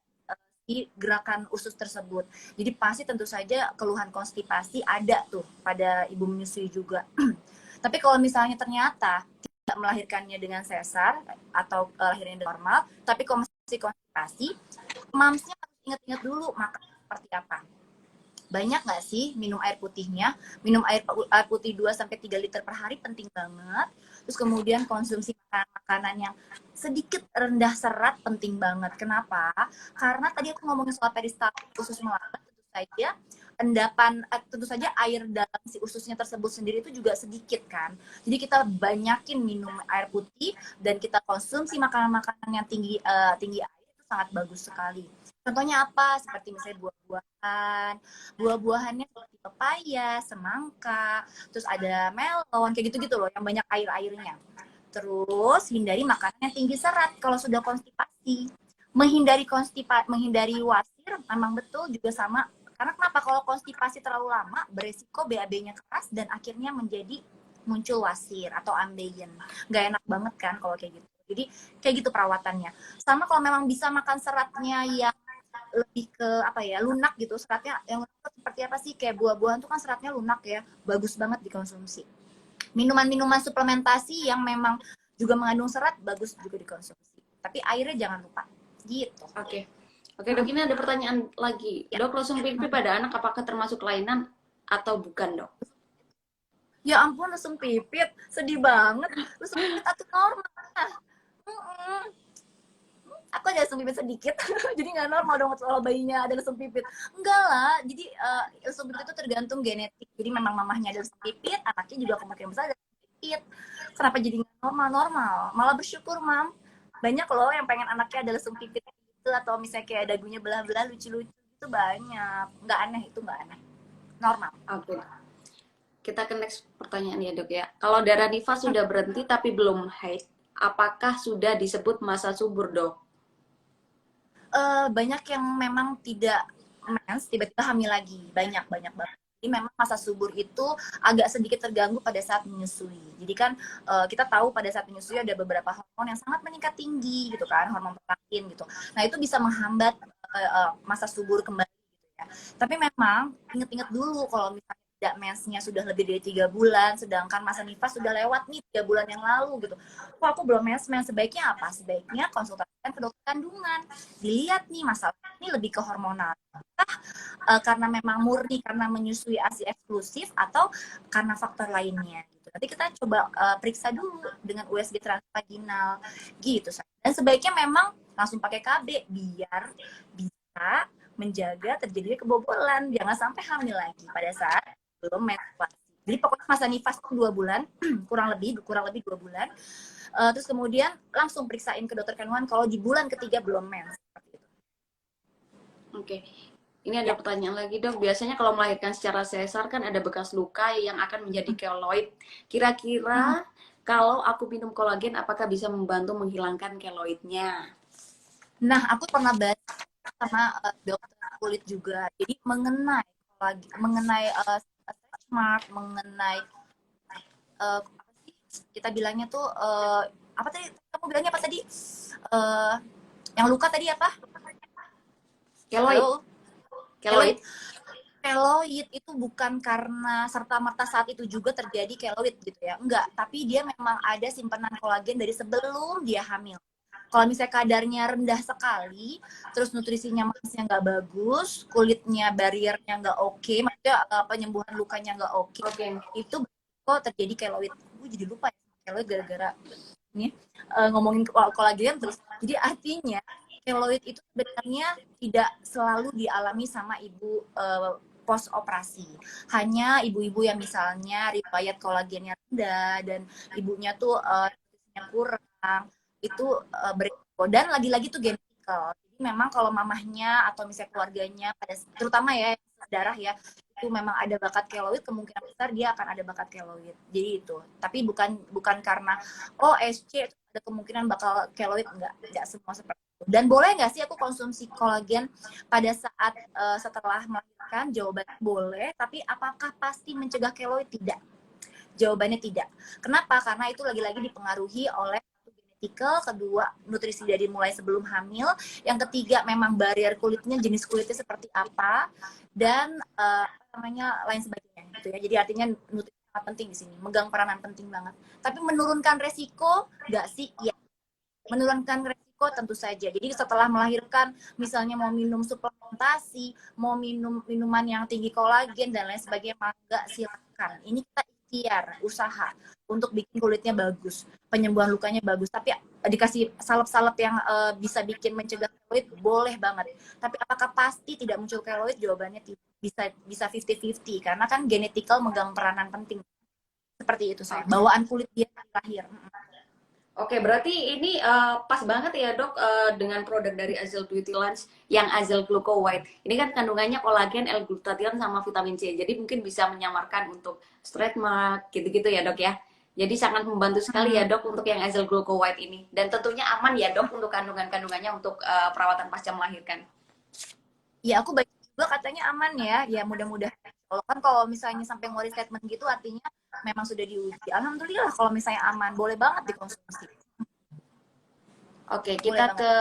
di gerakan usus tersebut. Jadi pasti tentu saja keluhan konstipasi ada tuh pada ibu menyusui juga. Tapi kalau misalnya ternyata tidak melahirkannya dengan sesar atau lahirnya normal, tapi kalau masih konstipasi, mamsnya harus ingat-ingat dulu makan seperti apa. Banyak nggak sih minum air putihnya? Minum air putih 2-3 liter per hari penting banget. Terus kemudian konsumsi makanan yang sedikit rendah serat penting banget. Kenapa? Karena tadi aku ngomongin soal peristaltik usus melambat, tentu saja endapan tentu saja air dalam si ususnya tersebut sendiri itu juga sedikit kan. Jadi kita banyakin minum air putih dan kita konsumsi makanan-makanan yang tinggi air itu sangat bagus sekali. Contohnya apa? Seperti misalnya buah-buahan. Buah-buahannya seperti pepaya, semangka, terus ada melon, kayak gitu-gitu loh, yang banyak air-airnya. Terus hindari makanan yang tinggi serat kalau sudah konstipasi. Menghindari wasir memang betul juga sama. Karena kenapa? Kalau konstipasi terlalu lama, beresiko BAB-nya keras dan akhirnya menjadi muncul wasir atau ambeien. Nggak enak banget kan kalau kayak gitu. Jadi kayak gitu perawatannya. Sama kalau memang bisa makan seratnya yang lebih ke apa ya, lunak gitu, seratnya yang seperti apa sih, kayak buah-buahan tuh kan seratnya lunak ya, bagus banget dikonsumsi. Minuman-minuman suplementasi yang memang juga mengandung serat bagus juga dikonsumsi, tapi airnya jangan lupa gitu. Oke. Oke dok, ini ada pertanyaan lagi. Ya. Dok, langsung pipi pada anak apakah termasuk kelainan atau bukan dok? Ya ampun, lesung pipit, sedih banget. Lesung pipit atau normal? Aku ada lesung pipit sedikit, jadi nggak normal dong kalau bayinya ada lesung pipit. Enggak lah, jadi lesung pipit itu tergantung genetik. Jadi memang mamahnya ada lesung pipit, anaknya juga kemungkinan besar ada lesung pipit. Kenapa jadi nggak normal? Normal, malah bersyukur mam. Banyak loh yang pengen anaknya ada lesung pipit gitu, atau misalnya kayak dagunya belah-belah lucu-lucu itu banyak. Nggak aneh, itu nggak aneh, normal. Oke. Kita ke next pertanyaan ya dok ya. Kalau darah nifas sudah berhenti tapi belum haid, apakah sudah disebut masa subur dok? Banyak yang memang tidak mens tiba-tiba hamil lagi, banyak banget. Jadi memang masa subur itu agak sedikit terganggu pada saat menyusui. Jadi kan kita tahu pada saat menyusui ada beberapa hormon yang sangat meningkat tinggi gitu kan, hormon prolaktin gitu. Nah itu bisa menghambat masa subur kembali gitu ya. Tapi memang inget-inget dulu kalau misalnya tidak mensnya sudah lebih dari 3 bulan, sedangkan masa nifas sudah lewat nih 3 bulan yang lalu gitu. Kok aku belum mens, sebaiknya apa? Sebaiknya konsultasikan ke dokter kandungan. Dilihat nih masalah ini lebih ke hormonal. Karena memang murni karena menyusui ASI eksklusif atau karena faktor lainnya gitu. Nanti kita coba periksa dulu dengan USG transvaginal gitu. Dan sebaiknya memang langsung pakai KB biar bisa menjaga terjadinya kebobolan, jangan sampai hamil lagi pada saat belum menstruasi. Jadi pokoknya masa nifas itu 2 bulan, kurang lebih 2 bulan. Terus kemudian langsung periksain ke dokter kandungan kalau di bulan ketiga belum mens. Oke. Ini ada pertanyaan lagi dok. Biasanya kalau melahirkan secara sesar kan ada bekas luka yang akan menjadi keloid. Kira-kira kalau aku minum kolagen apakah bisa membantu menghilangkan keloidnya? Nah, aku pernah baca sama dokter kulit juga. Jadi mengenai stretch mark, mengenai apa sih kita bilangnya tuh apa tadi kamu bilangnya apa tadi? Uh, yang luka tadi apa? Keloid. Halo? Keloid. Keloid itu bukan karena serta-merta saat itu juga terjadi keloid gitu ya. Enggak, tapi dia memang ada simpanan kolagen dari sebelum dia hamil. Kalau misalnya kadarnya rendah sekali, terus nutrisinya masih nggak bagus, kulitnya bariernya nggak oke, maksudnya penyembuhan lukanya nggak oke, itu kok terjadi keloid. Gue jadi lupa ya keloid gara-gara ini ngomongin kolagen terus. Jadi artinya keloid itu sebenarnya tidak selalu dialami sama ibu post operasi. Hanya ibu-ibu yang misalnya riwayat kolagennya rendah dan ibunya tuh kurang itu beresiko dan lagi-lagi tuh genetikal. Jadi memang kalau mamahnya atau misalnya keluarganya pada terutama ya darah ya itu memang ada bakat keloid, kemungkinan besar dia akan ada bakat keloid. Jadi itu. Tapi bukan karena oh SC ada kemungkinan bakal keloid, enggak semua seperti itu. Dan boleh nggak sih aku konsumsi kolagen pada saat setelah melahirkan? Jawabannya boleh, tapi apakah pasti mencegah keloid? Tidak. Jawabannya tidak. Kenapa? Karena itu lagi-lagi dipengaruhi oleh genetikal, kedua nutrisi dari mulai sebelum hamil, yang ketiga memang barrier kulitnya, jenis kulitnya seperti apa, dan namanya lain sebagainya gitu ya. Jadi artinya nutrisi sangat penting di sini, megang peranan penting banget. Tapi menurunkan resiko nggak sih? Ya, menurunkan resiko tentu saja. Jadi setelah melahirkan, misalnya mau minum suplementasi, mau minum minuman yang tinggi kolagen dan lain sebagainya, maka silakan. Ini kita ikhtiar, usaha untuk bikin kulitnya bagus, penyembuhan lukanya bagus. Tapi dikasih salep-salep yang bisa bikin mencegah keloid, boleh banget. Tapi apakah pasti tidak muncul keloid? Jawabannya bisa 50-50 karena kan genetikal megang peranan penting. Seperti itu saya. Bawaan kulit dia lahir. Oke, berarti ini pas banget ya dok dengan produk dari Azel Beauty Lens yang Azel Gluco White. Ini kan kandungannya kolagen, L-glutathione sama vitamin C. Jadi mungkin bisa menyamarkan untuk stretch mark gitu-gitu ya dok ya. Jadi sangat membantu sekali ya dok untuk yang Azel Gluco White ini. Dan tentunya aman ya dok untuk kandungan-kandungannya untuk perawatan pasca melahirkan. Ya aku baca juga katanya aman ya. Ya mudah-mudahan. Kalau misalnya sampai ngeluarin statement gitu artinya memang sudah diuji. Alhamdulillah kalau misalnya aman, boleh banget dikonsumsi. Oke, kita ke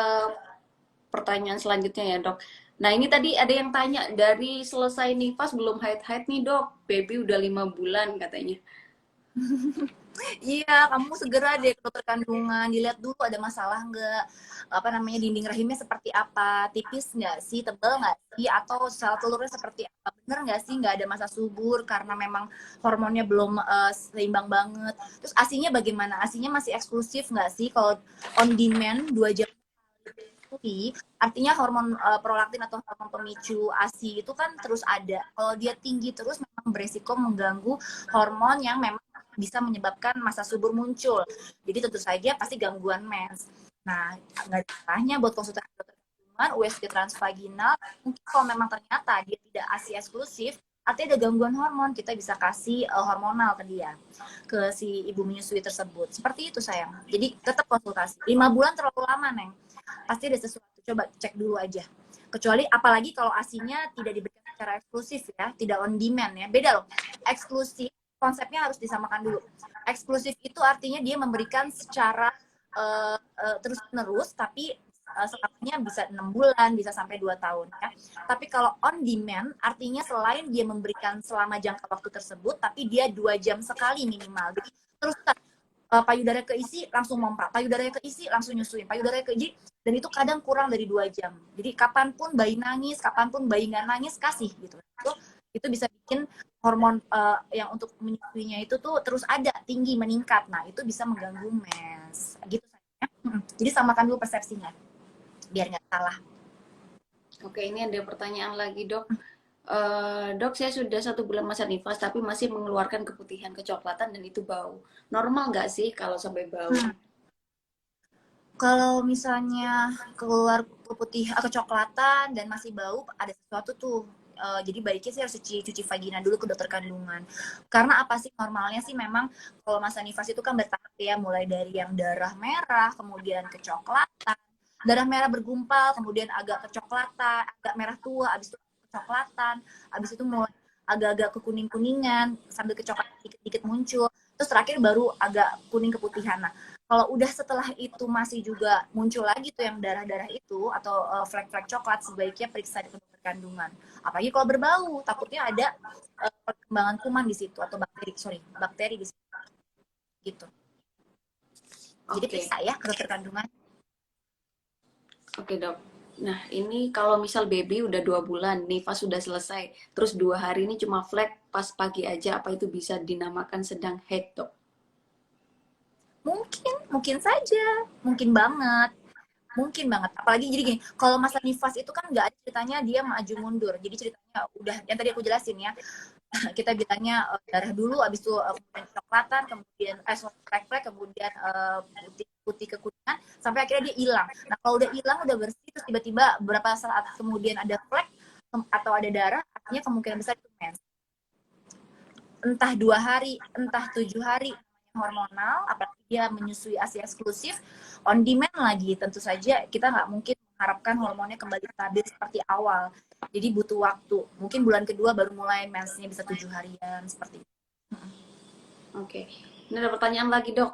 pertanyaan selanjutnya ya dok. Nah ini tadi ada yang tanya, dari selesai nifas belum haid-haid nih dok, baby udah 5 bulan katanya. Iya, kamu segera deh ke dokter kandungan, dilihat dulu ada masalah nggak, apa namanya dinding rahimnya seperti apa, tipis nggak sih, tebal nggak sih, atau sel telurnya seperti apa, bener nggak sih nggak ada masa subur karena memang hormonnya belum seimbang banget. Terus asinya bagaimana? Asinya masih eksklusif nggak sih? Kalau on demand 2 jam artinya hormon prolaktin atau hormon pemicu ASI itu kan terus ada. Kalau dia tinggi terus memang beresiko mengganggu hormon yang memang bisa menyebabkan masa subur muncul. Jadi tentu saja pasti gangguan mens. Nah, nggak salahnya buat konsultasi dokter kandungan, USG transvaginal. Mungkin kalau memang ternyata dia tidak ASI eksklusif, artinya ada gangguan hormon, kita bisa kasih hormonal ke dia, ke si ibu menyusui tersebut. Seperti itu sayang. Jadi tetap konsultasi. 5 bulan terlalu lama, Neng. Pasti ada sesuatu. Coba cek dulu aja. Kecuali apalagi kalau ASI-nya tidak diberikan secara eksklusif ya, tidak on demand ya. Beda loh. Eksklusif konsepnya harus disamakan dulu. Eksklusif itu artinya dia memberikan secara terus-menerus, tapi skalanya bisa 6 bulan, bisa sampai 2 tahun ya. Tapi kalau on demand artinya selain dia memberikan selama jangka waktu tersebut, tapi dia 2 jam sekali minimal. Jadi terus payudara keisi langsung mompa, payudara keisi langsung nyusuin, payudara keisi, dan itu kadang kurang dari 2 jam. Jadi kapanpun bayi nangis, kapanpun bayi nggak nangis, kasih gitu. Itu bisa bikin hormon yang untuk menyusuinya itu tuh terus ada, tinggi, meningkat. Nah, itu bisa mengganggu mens. Gitu saja. Jadi samakan dulu persepsinya, biar nggak salah. Oke, ini ada pertanyaan lagi, Dok. Dok, saya sudah 1 bulan masa nifas tapi masih mengeluarkan keputihan kecoklatan dan itu bau. Normal nggak sih kalau sampai bau? Kalau misalnya keluar putih kecoklatan dan masih bau, ada sesuatu tuh. Jadi baiknya sih harus cuci vagina dulu ke dokter kandungan. Karena apa sih, normalnya sih memang kalau masa nifas itu kan bertahap ya, mulai dari yang darah merah, kemudian kecoklatan, darah merah bergumpal, kemudian agak kecoklatan, agak merah tua, habis itu kecoklatan, habis itu mulai agak-agak kekuning-kuningan, sambil kecoklatan dikit-dikit muncul, terus terakhir baru agak kuning keputihan. Nah, kalau udah setelah itu masih juga muncul lagi tuh yang darah-darah itu atau flek-flek coklat, sebaiknya periksa di dokter kandungan. Apalagi kalau berbau, takutnya ada perkembangan kuman di situ atau bakteri di situ. Gitu. Jadi periksa ya ke dokter kandungan. Oke, Dok. Nah, ini kalau misal baby udah 2 bulan, nifas sudah selesai, terus 2 hari ini cuma flek pas pagi aja, apa itu bisa dinamakan sedang haid, Dok? Mungkin saja, mungkin banget. Apalagi jadi gini, kalau masa nifas itu kan nggak ada ceritanya dia maju mundur, jadi ceritanya udah yang tadi aku jelasin ya, kita bilangnya darah dulu, abis itu kemudian coklatan, kemudian flek-flek, kemudian putih kekuningan, sampai akhirnya dia hilang. Nah, kalau udah hilang, udah bersih, terus tiba-tiba beberapa saat kemudian ada flek atau ada darah, artinya kemungkinan besar itu mens. Entah 2 hari, entah 7 hari, hormonal, apalagi dia menyusui ASI eksklusif, on demand lagi, tentu saja kita nggak mungkin mengharapkan hormonnya kembali stabil seperti awal. Jadi butuh waktu. Mungkin bulan kedua baru mulai mensnya bisa 7 harian, seperti itu. Oke. Ini ada pertanyaan lagi, Dok.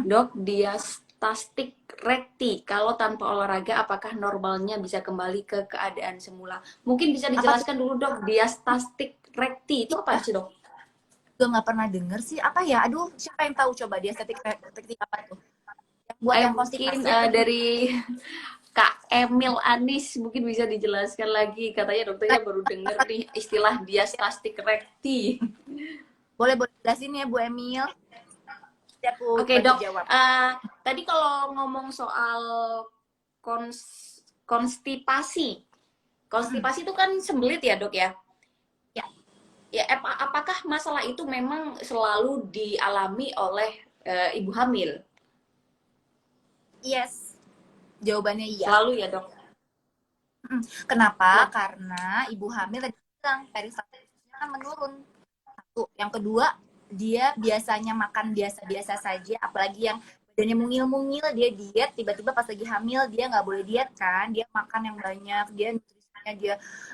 Dok, diastastik rekti, kalau tanpa olahraga apakah normalnya bisa kembali ke keadaan semula? Mungkin bisa dijelaskan dulu, Dok, diastastik rekti itu apa sih, Dok? Gue nggak pernah denger sih, apa ya? Aduh, siapa yang tahu, coba diastatik rekti apa tuh? Buat yang mungkin dari Kak Emil Anis mungkin bisa dijelaskan lagi, katanya dokternya baru denger nih istilah diastastik rekti. Boleh jelasin ya Bu Emil. Oke, Dok, tadi kalau ngomong soal konstipasi itu kan sembelit ya, Dok ya? Ya, apakah masalah itu memang selalu dialami oleh ibu hamil? Yes, jawabannya iya. Selalu ya, Dok? Kenapa? Karena ibu hamil tadi bilang peristaltisnya kan menurun. Satu. Yang kedua, dia biasanya makan biasa-biasa saja, apalagi yang badannya mungil-mungil, dia diet, tiba-tiba pas lagi hamil dia nggak boleh diet kan, dia makan yang banyak, dia nutrisinya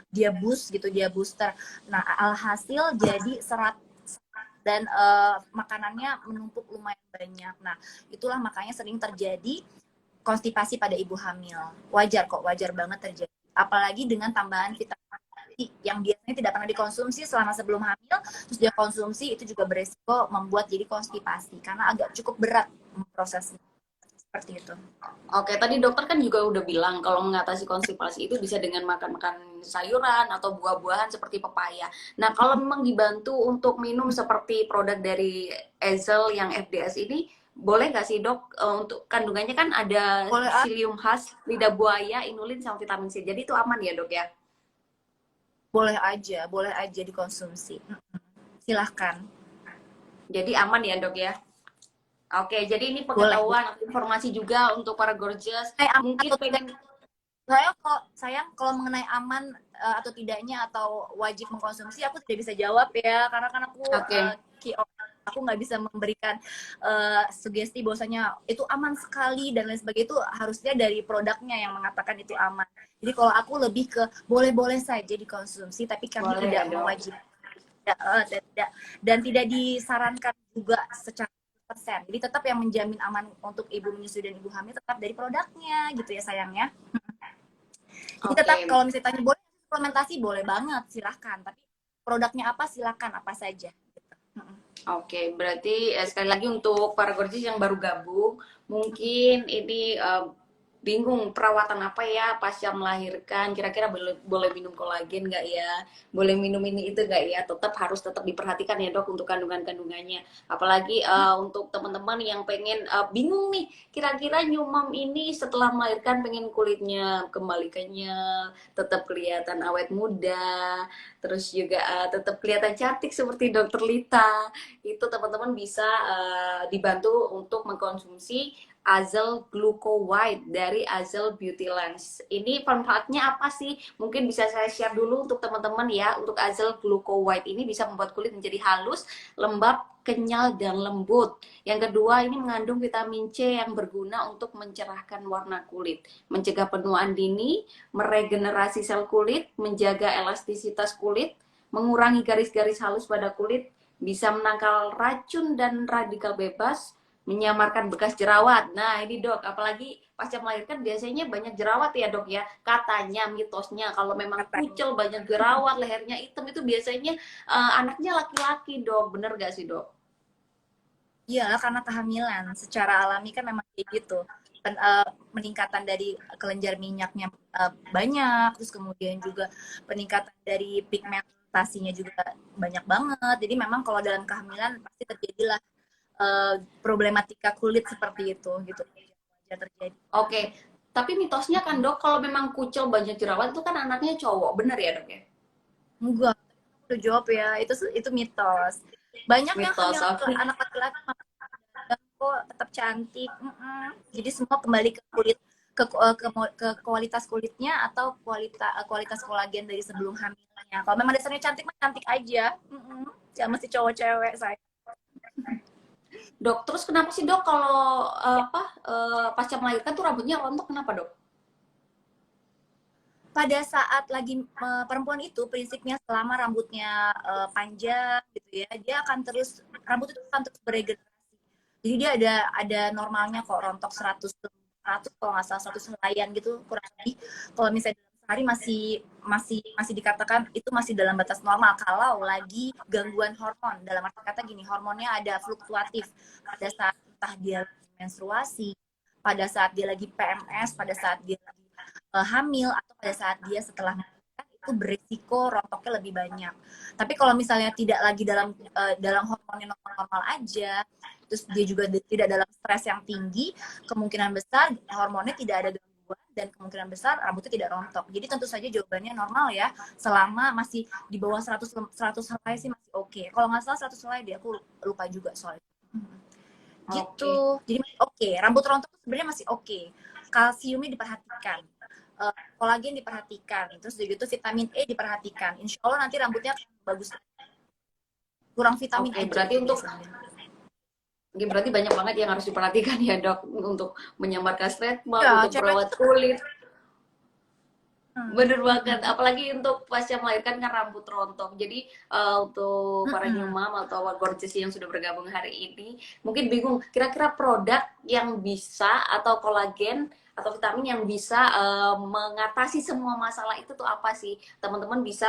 dia boost gitu, dia booster. Nah, alhasil jadi serat dan makanannya menumpuk lumayan banyak. Nah, itulah makanya sering terjadi konstipasi pada ibu hamil. Wajar kok, wajar banget terjadi. Apalagi dengan tambahan vitamin yang biasanya tidak pernah dikonsumsi selama sebelum hamil, terus dia konsumsi, itu juga beresiko membuat jadi konstipasi karena agak cukup berat prosesnya. Seperti itu. Oke, tadi dokter kan juga udah bilang kalau mengatasi konstipasi itu bisa dengan makan-makan sayuran atau buah-buahan seperti pepaya. Nah, kalau memang dibantu untuk minum seperti produk dari Ezel yang FDS ini, boleh nggak sih, Dok? Untuk kandungannya kan ada psyllium husk, lidah buaya, inulin, sama vitamin C. Jadi itu aman ya, Dok ya? Boleh aja dikonsumsi. Silahkan. Jadi aman ya, Dok ya? Oke, jadi ini pengetahuan, informasi juga untuk para gorgeous. Mungkin pengen sayang kalau mengenai aman atau tidaknya atau wajib mengkonsumsi, aku tidak bisa jawab ya, karena kan aku aku nggak bisa memberikan sugesti bahwasanya itu aman sekali dan lain sebagainya. Itu harusnya dari produknya yang mengatakan itu aman. Jadi kalau aku lebih ke boleh-boleh saja dikonsumsi, tapi kami Boleh ya tidak dok. mewajibkan dan tidak disarankan juga secara persen. Jadi tetap yang menjamin aman untuk ibu menyusui dan ibu hamil tetap dari produknya gitu ya sayangnya. Jadi tetap Oke. kalau misalnya tanya boleh suplementasi boleh banget silahkan. Tapi produknya apa silahkan apa saja. Gitu. Oke, berarti sekali lagi untuk para gorgeous yang baru gabung, mungkin ini bingung perawatan apa ya pasca melahirkan, kira-kira boleh, boleh minum kolagen nggak ya, boleh minum ini itu nggak ya, tetap diperhatikan ya dok untuk kandungan-kandungannya. Apalagi untuk teman-teman yang pengen bingung nih, kira-kira nyumam ini setelah melahirkan pengen kulitnya kembalikannya tetap kelihatan awet muda, terus juga tetap kelihatan cantik seperti dokter Lita, itu teman-teman bisa dibantu untuk mengkonsumsi Azel Gluco White dari Azel Beauty Lens. Ini manfaatnya apa sih? Mungkin bisa saya share dulu untuk teman-teman ya. Untuk Azel Gluco White ini bisa membuat kulit menjadi halus, lembab, kenyal, dan lembut. Yang kedua, ini mengandung vitamin C yang berguna untuk mencerahkan warna kulit, mencegah penuaan dini, meregenerasi sel kulit, menjaga elastisitas kulit, mengurangi garis-garis halus pada kulit, bisa menangkal racun dan radikal bebas, menyamarkan bekas jerawat. Nah, ini dok, apalagi pasca melahirkan biasanya banyak jerawat ya dok ya. Katanya mitosnya kalau memang Katanya. kucel banyak jerawat, lehernya hitam itu biasanya anaknya laki-laki dok. Bener gak sih dok? Iya, karena kehamilan secara alami kan memang kayak gitu. Peningkatan dari kelenjar minyaknya banyak, terus kemudian juga peningkatan dari pigmentasinya juga banyak banget. Jadi memang kalau dalam kehamilan pasti terjadilah eh, problematika kulit seperti itu gitu. Wajar terjadi. Oke, tapi mitosnya kan dok, kalau memang kucel banyak jerawat itu kan anaknya cowok. Bener ya dok ya? Enggak, itu jawab ya. Itu mitos. Banyak yang Mitos, hamil oke. anak laki-laki kok tetap cantik. Jadi semua kembali ke kulit ke kualitas kulitnya atau kualitas kolagen dari sebelum hamilnya. Kalau memang dasarnya cantik mah cantik aja. Jangan mesti cowok cewek saya. Dok, terus kenapa sih dok kalau pasca melahirkan tuh rambutnya rontok kenapa dok? Pada saat lagi perempuan itu prinsipnya selama rambutnya panjang gitu ya, dia akan terus rambut itu akan terus beregenerasi. Jadi dia ada normalnya kok rontok 100 kalau nggak salah 100 helaian gitu kurang lebih. Kalau misalnya dalam sehari masih dikatakan itu masih dalam batas normal kalau lagi gangguan hormon. Dalam arti kata gini, hormonnya ada fluktuatif pada saat entah dia menstruasi, pada saat dia lagi PMS, pada saat dia lagi hamil atau pada saat dia setelah melahirkan itu berisiko rontoknya lebih banyak. Tapi kalau misalnya tidak lagi dalam hormonnya normal-normal aja, terus dia juga tidak dalam stres yang tinggi, kemungkinan besar hormonnya tidak ada gangguan dan kemungkinan besar rambutnya tidak rontok. Jadi tentu saja jawabannya normal ya, selama masih di bawah 100 helai sih masih oke. Kalau nggak salah 100 helai deh, aku lupa juga soal itu. Gitu. Oke. Jadi masih oke. Rambut rontok sebenarnya masih oke. Kalsiumnya diperhatikan. Kolagen diperhatikan. Terus juga itu vitamin E diperhatikan. Insya Allah nanti rambutnya akan bagus. Kurang vitamin Oke, aja berarti itu untuk biasanya. Oke, berarti banyak banget yang harus diperhatikan ya dok untuk menyamarkan stress mark, Ya, untuk cewek merawat itu kulit. hmm, Bener banget, hmm, apalagi untuk pasca melahirkan kan rambut rontok. Jadi untuk para new hmm. mom atau gorgeous yang sudah bergabung hari ini, mungkin bingung kira-kira produk yang bisa atau kolagen atau vitamin yang bisa mengatasi semua masalah itu tuh apa sih? Teman-teman bisa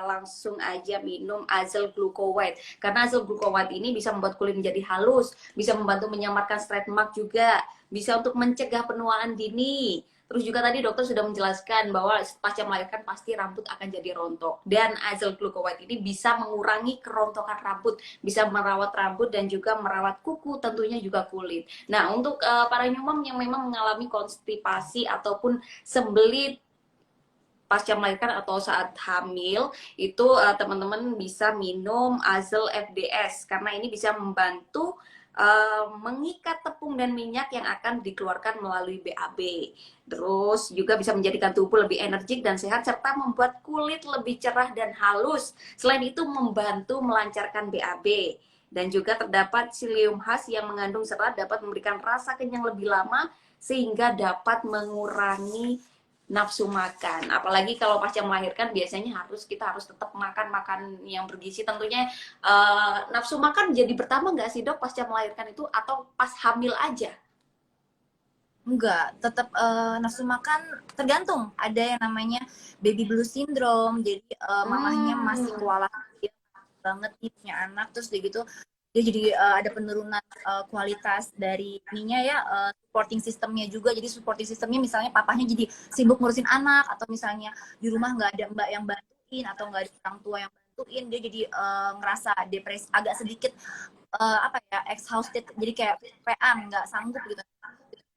langsung aja minum Azel Gluco White. Karena Azel Gluco White ini bisa membuat kulit menjadi halus, bisa membantu menyamarkan stretch mark juga, bisa untuk mencegah penuaan dini. Terus juga tadi dokter sudah menjelaskan bahwa pasca melahirkan pasti rambut akan jadi rontok. Dan Azel Gluco White ini bisa mengurangi kerontokan rambut, bisa merawat rambut dan juga merawat kuku, tentunya juga kulit. Nah, untuk para nyumam yang memang mengalami konstipasi ataupun sembelit pasca melahirkan atau saat hamil, itu teman-teman bisa minum Azel FDS karena ini bisa membantu mengikat tepung dan minyak yang akan dikeluarkan melalui BAB. Terus juga bisa menjadikan tubuh lebih energik dan sehat serta membuat kulit lebih cerah dan halus. Selain itu membantu melancarkan BAB Dan juga terdapat psyllium khas yang mengandung serat dapat memberikan rasa kenyang lebih lama sehingga dapat mengurangi nafsu makan. Apalagi kalau pasca melahirkan biasanya kita harus tetap makan yang bergizi. Tentunya nafsu makan jadi bertambah nggak sih dok pasca melahirkan itu atau pas hamil aja? Enggak, tetap nafsu makan tergantung. Ada yang namanya baby blue syndrome, jadi mamahnya masih kewalahan banget nih punya anak, terus dia gitu dia jadi ada penurunan kualitas dari ininya ya, supporting systemnya juga. Jadi supporting systemnya misalnya papahnya jadi sibuk ngurusin anak, atau misalnya di rumah nggak ada mbak yang bantuin atau nggak ada orang tua yang bantuin, dia jadi ngerasa depresi, agak sedikit apa ya, exhausted, jadi kayak kecapean, nggak sanggup gitu.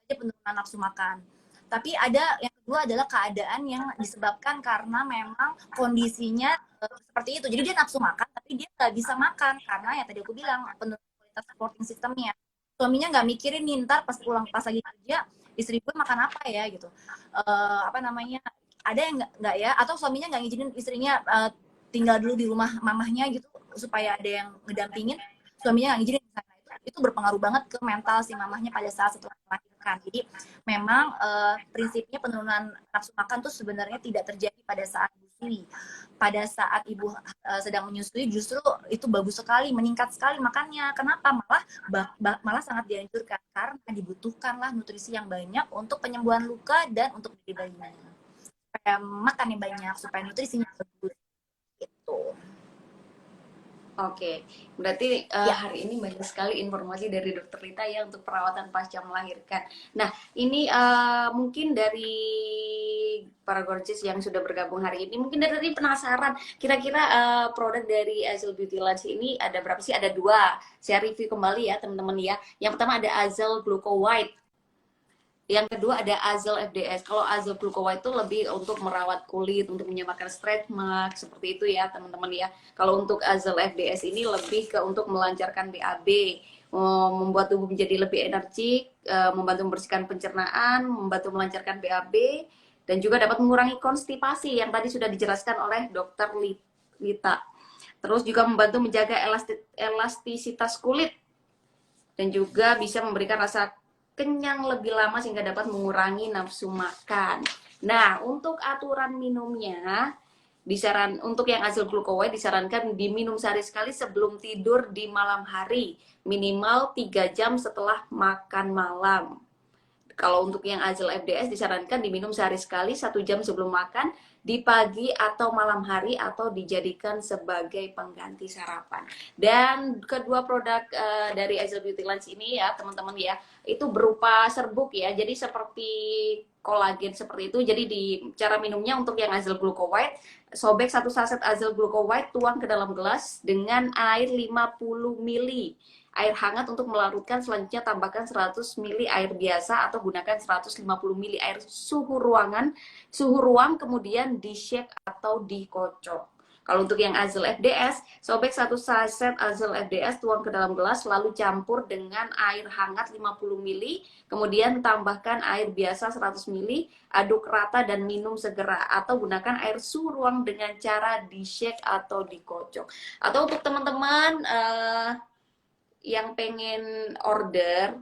Penurunan nafsu makan. Tapi ada yang kedua adalah keadaan yang disebabkan karena memang kondisinya seperti itu. Jadi dia nafsu makan, tapi dia nggak bisa makan karena ya tadi aku bilang penurunan kualitas supporting systemnya. Suaminya nggak mikirin nih, ntar pas pulang pas lagi kerja istri gue makan apa ya gitu. Apa namanya? Ada yang nggak ya? Atau suaminya nggak ngizinin istrinya tinggal dulu di rumah mamahnya gitu supaya ada yang ngedampingin. Suaminya nggak ngizinin. Itu berpengaruh banget ke mental si mamahnya pada saat setelah melahirkan. Jadi memang prinsipnya penurunan nafsu makan tuh sebenarnya tidak terjadi pada saat menyusui. Pada saat ibu sedang menyusui justru itu bagus sekali, meningkat sekali makannya. Kenapa? Malah sangat dianjurkan karena dibutuhkanlah nutrisi yang banyak untuk penyembuhan luka dan untuk diri bayinya. Supaya makan yang banyak, supaya nutrisinya bagus. Gitu. Oke, berarti hari ini banyak sekali informasi dari Dokter Lita ya untuk perawatan pasca melahirkan. Nah, ini mungkin dari para gorgeous yang sudah bergabung hari ini, mungkin dari penasaran, kira-kira produk dari Azel Beauty Lens ini ada berapa sih? Ada 2. Saya review kembali ya teman-teman ya. Yang pertama ada Azel Gluco White. Yang kedua ada Azel FDS. Kalau Azel Gluco White itu lebih untuk merawat kulit, untuk menyamakan stretch mark, seperti itu ya teman-teman ya. Kalau untuk Azel FDS ini lebih ke untuk melancarkan BAB, membuat tubuh menjadi lebih energik, membantu membersihkan pencernaan, membantu melancarkan BAB, dan juga dapat mengurangi konstipasi yang tadi sudah dijelaskan oleh Dokter Lita. Terus juga membantu menjaga elastisitas kulit, dan juga bisa memberikan rasa kenyang lebih lama sehingga dapat mengurangi nafsu makan. Nah, untuk aturan minumnya, untuk yang Azel Gluco White disarankan diminum sehari sekali sebelum tidur di malam hari, minimal 3 jam setelah makan malam. Kalau untuk yang Azel FDS disarankan diminum sehari sekali 1 jam sebelum makan, di pagi atau malam hari, atau dijadikan sebagai pengganti sarapan. Dan kedua produk dari Azel Beauty Lens ini ya teman-teman ya, itu berupa serbuk ya, jadi seperti kolagen seperti itu. Jadi di cara minumnya untuk yang Azel Gluco White, sobek 1 saset Azel Gluco White, tuang ke dalam gelas dengan air 50 ml air hangat untuk melarutkan. Selanjutnya tambahkan 100 ml air biasa atau gunakan 150 ml air suhu ruang, kemudian di shake atau dikocok. Kalau untuk yang Azel FDS, sobek 1 saset Azel FDS, tuang ke dalam gelas, lalu campur dengan air hangat 50 ml, kemudian tambahkan air biasa 100 ml, aduk rata dan minum segera, atau gunakan air suhu ruang dengan cara di shake atau dikocok. Atau untuk teman-teman yang pengen order,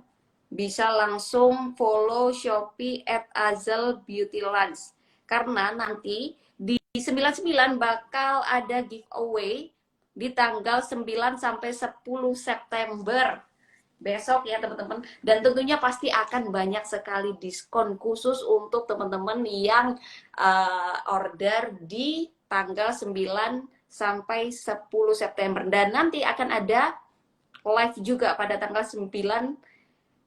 bisa langsung follow Shopee @azelbeautylens, karena nanti di 99 bakal ada giveaway di tanggal 9 sampai 10 September besok ya teman-teman, dan tentunya pasti akan banyak sekali diskon khusus untuk teman-teman yang order di tanggal 9 sampai 10 September. Dan nanti akan ada live juga pada tanggal 9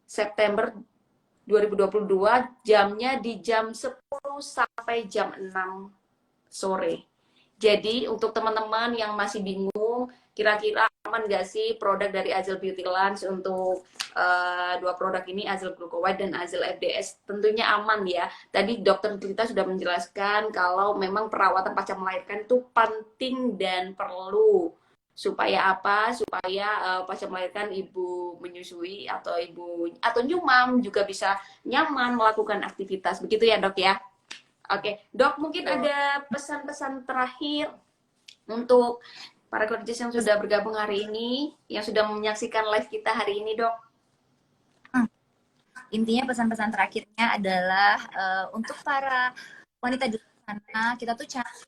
September 2022, jamnya di jam 10 sampai jam 6 sore. Jadi untuk teman-teman yang masih bingung, kira-kira aman gak sih produk dari Azel Beauty Lens untuk 2 produk ini, Azel Gluco White dan Azel FDS? Tentunya aman ya. Tadi Dokter Lita sudah menjelaskan kalau memang perawatan pasca melahirkan itu penting dan perlu. Supaya apa? Supaya pasca melahirkan ibu menyusui atau nyumam juga bisa nyaman melakukan aktivitas. Begitu ya dok ya? Oke, dok, mungkin ada pesan-pesan terakhir untuk para gorgeous yang sudah bergabung hari ini, yang sudah menyaksikan live kita hari ini, Dok? Intinya pesan-pesan terakhirnya adalah untuk para wanita di luar sana, kita tuh cantik,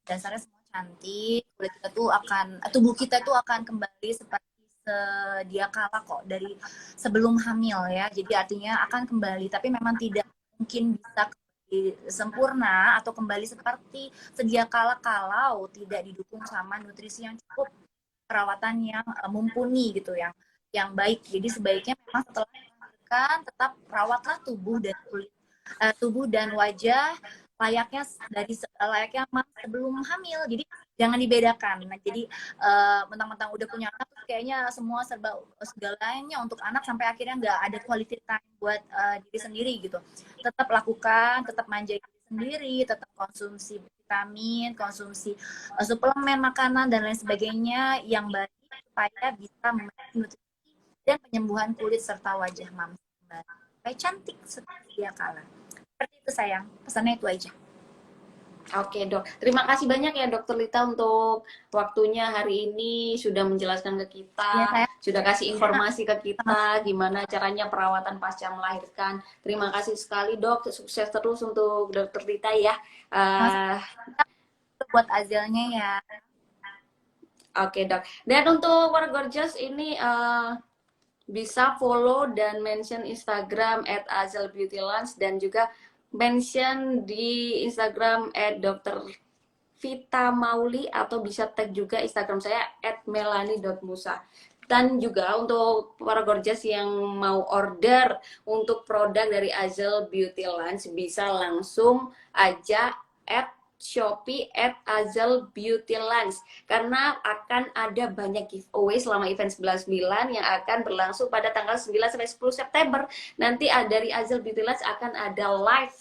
dasarnya semua cantik, kulit kita tuh akan, tubuh kita tuh akan kembali seperti sedia kala kok dari sebelum hamil ya. Jadi artinya akan kembali, tapi memang tidak mungkin bisa kembali sempurna atau kembali seperti sedia kala kalau tidak didukung sama nutrisi yang cukup, perawatan yang mumpuni gitu, yang baik. Jadi sebaiknya memang setelah melahirkan tetap rawatlah tubuh dan kulit, tubuh dan wajah layaknya layaknya sebelum hamil. Jadi jangan dibedakan. Nah, jadi mentang-mentang udah punya anak kayaknya semua serba segalanya untuk anak sampai akhirnya nggak ada quality time buat diri sendiri gitu. Tetap lakukan, tetap manjain diri sendiri, tetap konsumsi vitamin, konsumsi suplemen makanan dan lain sebagainya yang baik supaya bisa memenuhi nutrisi dan penyembuhan kulit serta wajah mams supaya cantik seperti dia kala. Seperti itu sayang, pesannya itu aja. Oke, Dok. Terima kasih banyak ya Dokter Lita untuk waktunya hari ini, sudah menjelaskan ke Ya, kita, sudah kasih informasi ke kita gimana caranya perawatan pasca melahirkan. Terima kasih sekali, Dok. Sukses terus untuk Dokter Lita ya. Buat Azelnya ya. Oke, Dok. Dan untuk para gorgeous ini bisa follow dan mention Instagram @azelbeautylounge dan juga mention di Instagram @drvitamauli atau bisa tag juga Instagram saya @melani.musa. Dan juga untuk para gorgeous yang mau order untuk produk dari Azel Beauty Lounge bisa langsung aja Shopee @azel beauty lounge karena akan ada banyak giveaway selama event 11/9 yang akan berlangsung pada tanggal 9 sampai 10 September. Nanti dari Azel Beauty Lounge akan ada live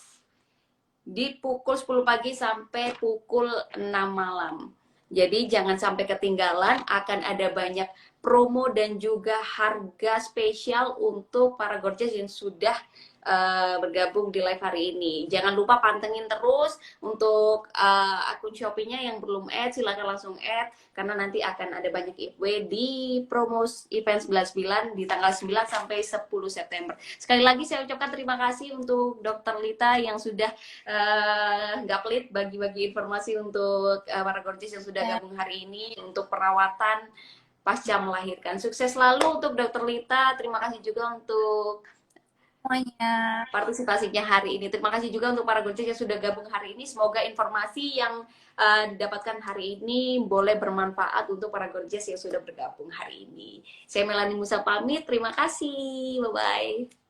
di pukul 10 pagi sampai pukul 6 malam. Jadi jangan sampai ketinggalan, akan ada banyak promo dan juga harga spesial untuk para gorgeous yang sudah bergabung di live hari ini. Jangan lupa pantengin terus untuk akun Shopee-nya yang belum add, silahkan langsung add karena nanti akan ada banyak giveaway di promo event 11/9 di tanggal 9 sampai 10 September. Sekali lagi saya ucapkan terima kasih untuk Dokter Lita yang sudah nggak pelit bagi-bagi informasi untuk para gorgeous yang sudah gabung hari ini untuk perawatan pasca melahirkan. Sukses selalu untuk Dokter Lita. Terima kasih juga untuk Semuanya. partisipasinya hari ini. Terima kasih juga untuk para gorgeous yang sudah gabung hari ini. Semoga informasi yang didapatkan hari ini boleh bermanfaat untuk para gorgeous yang sudah bergabung hari ini. Saya Melani Musa pamit. Terima kasih. Bye-bye.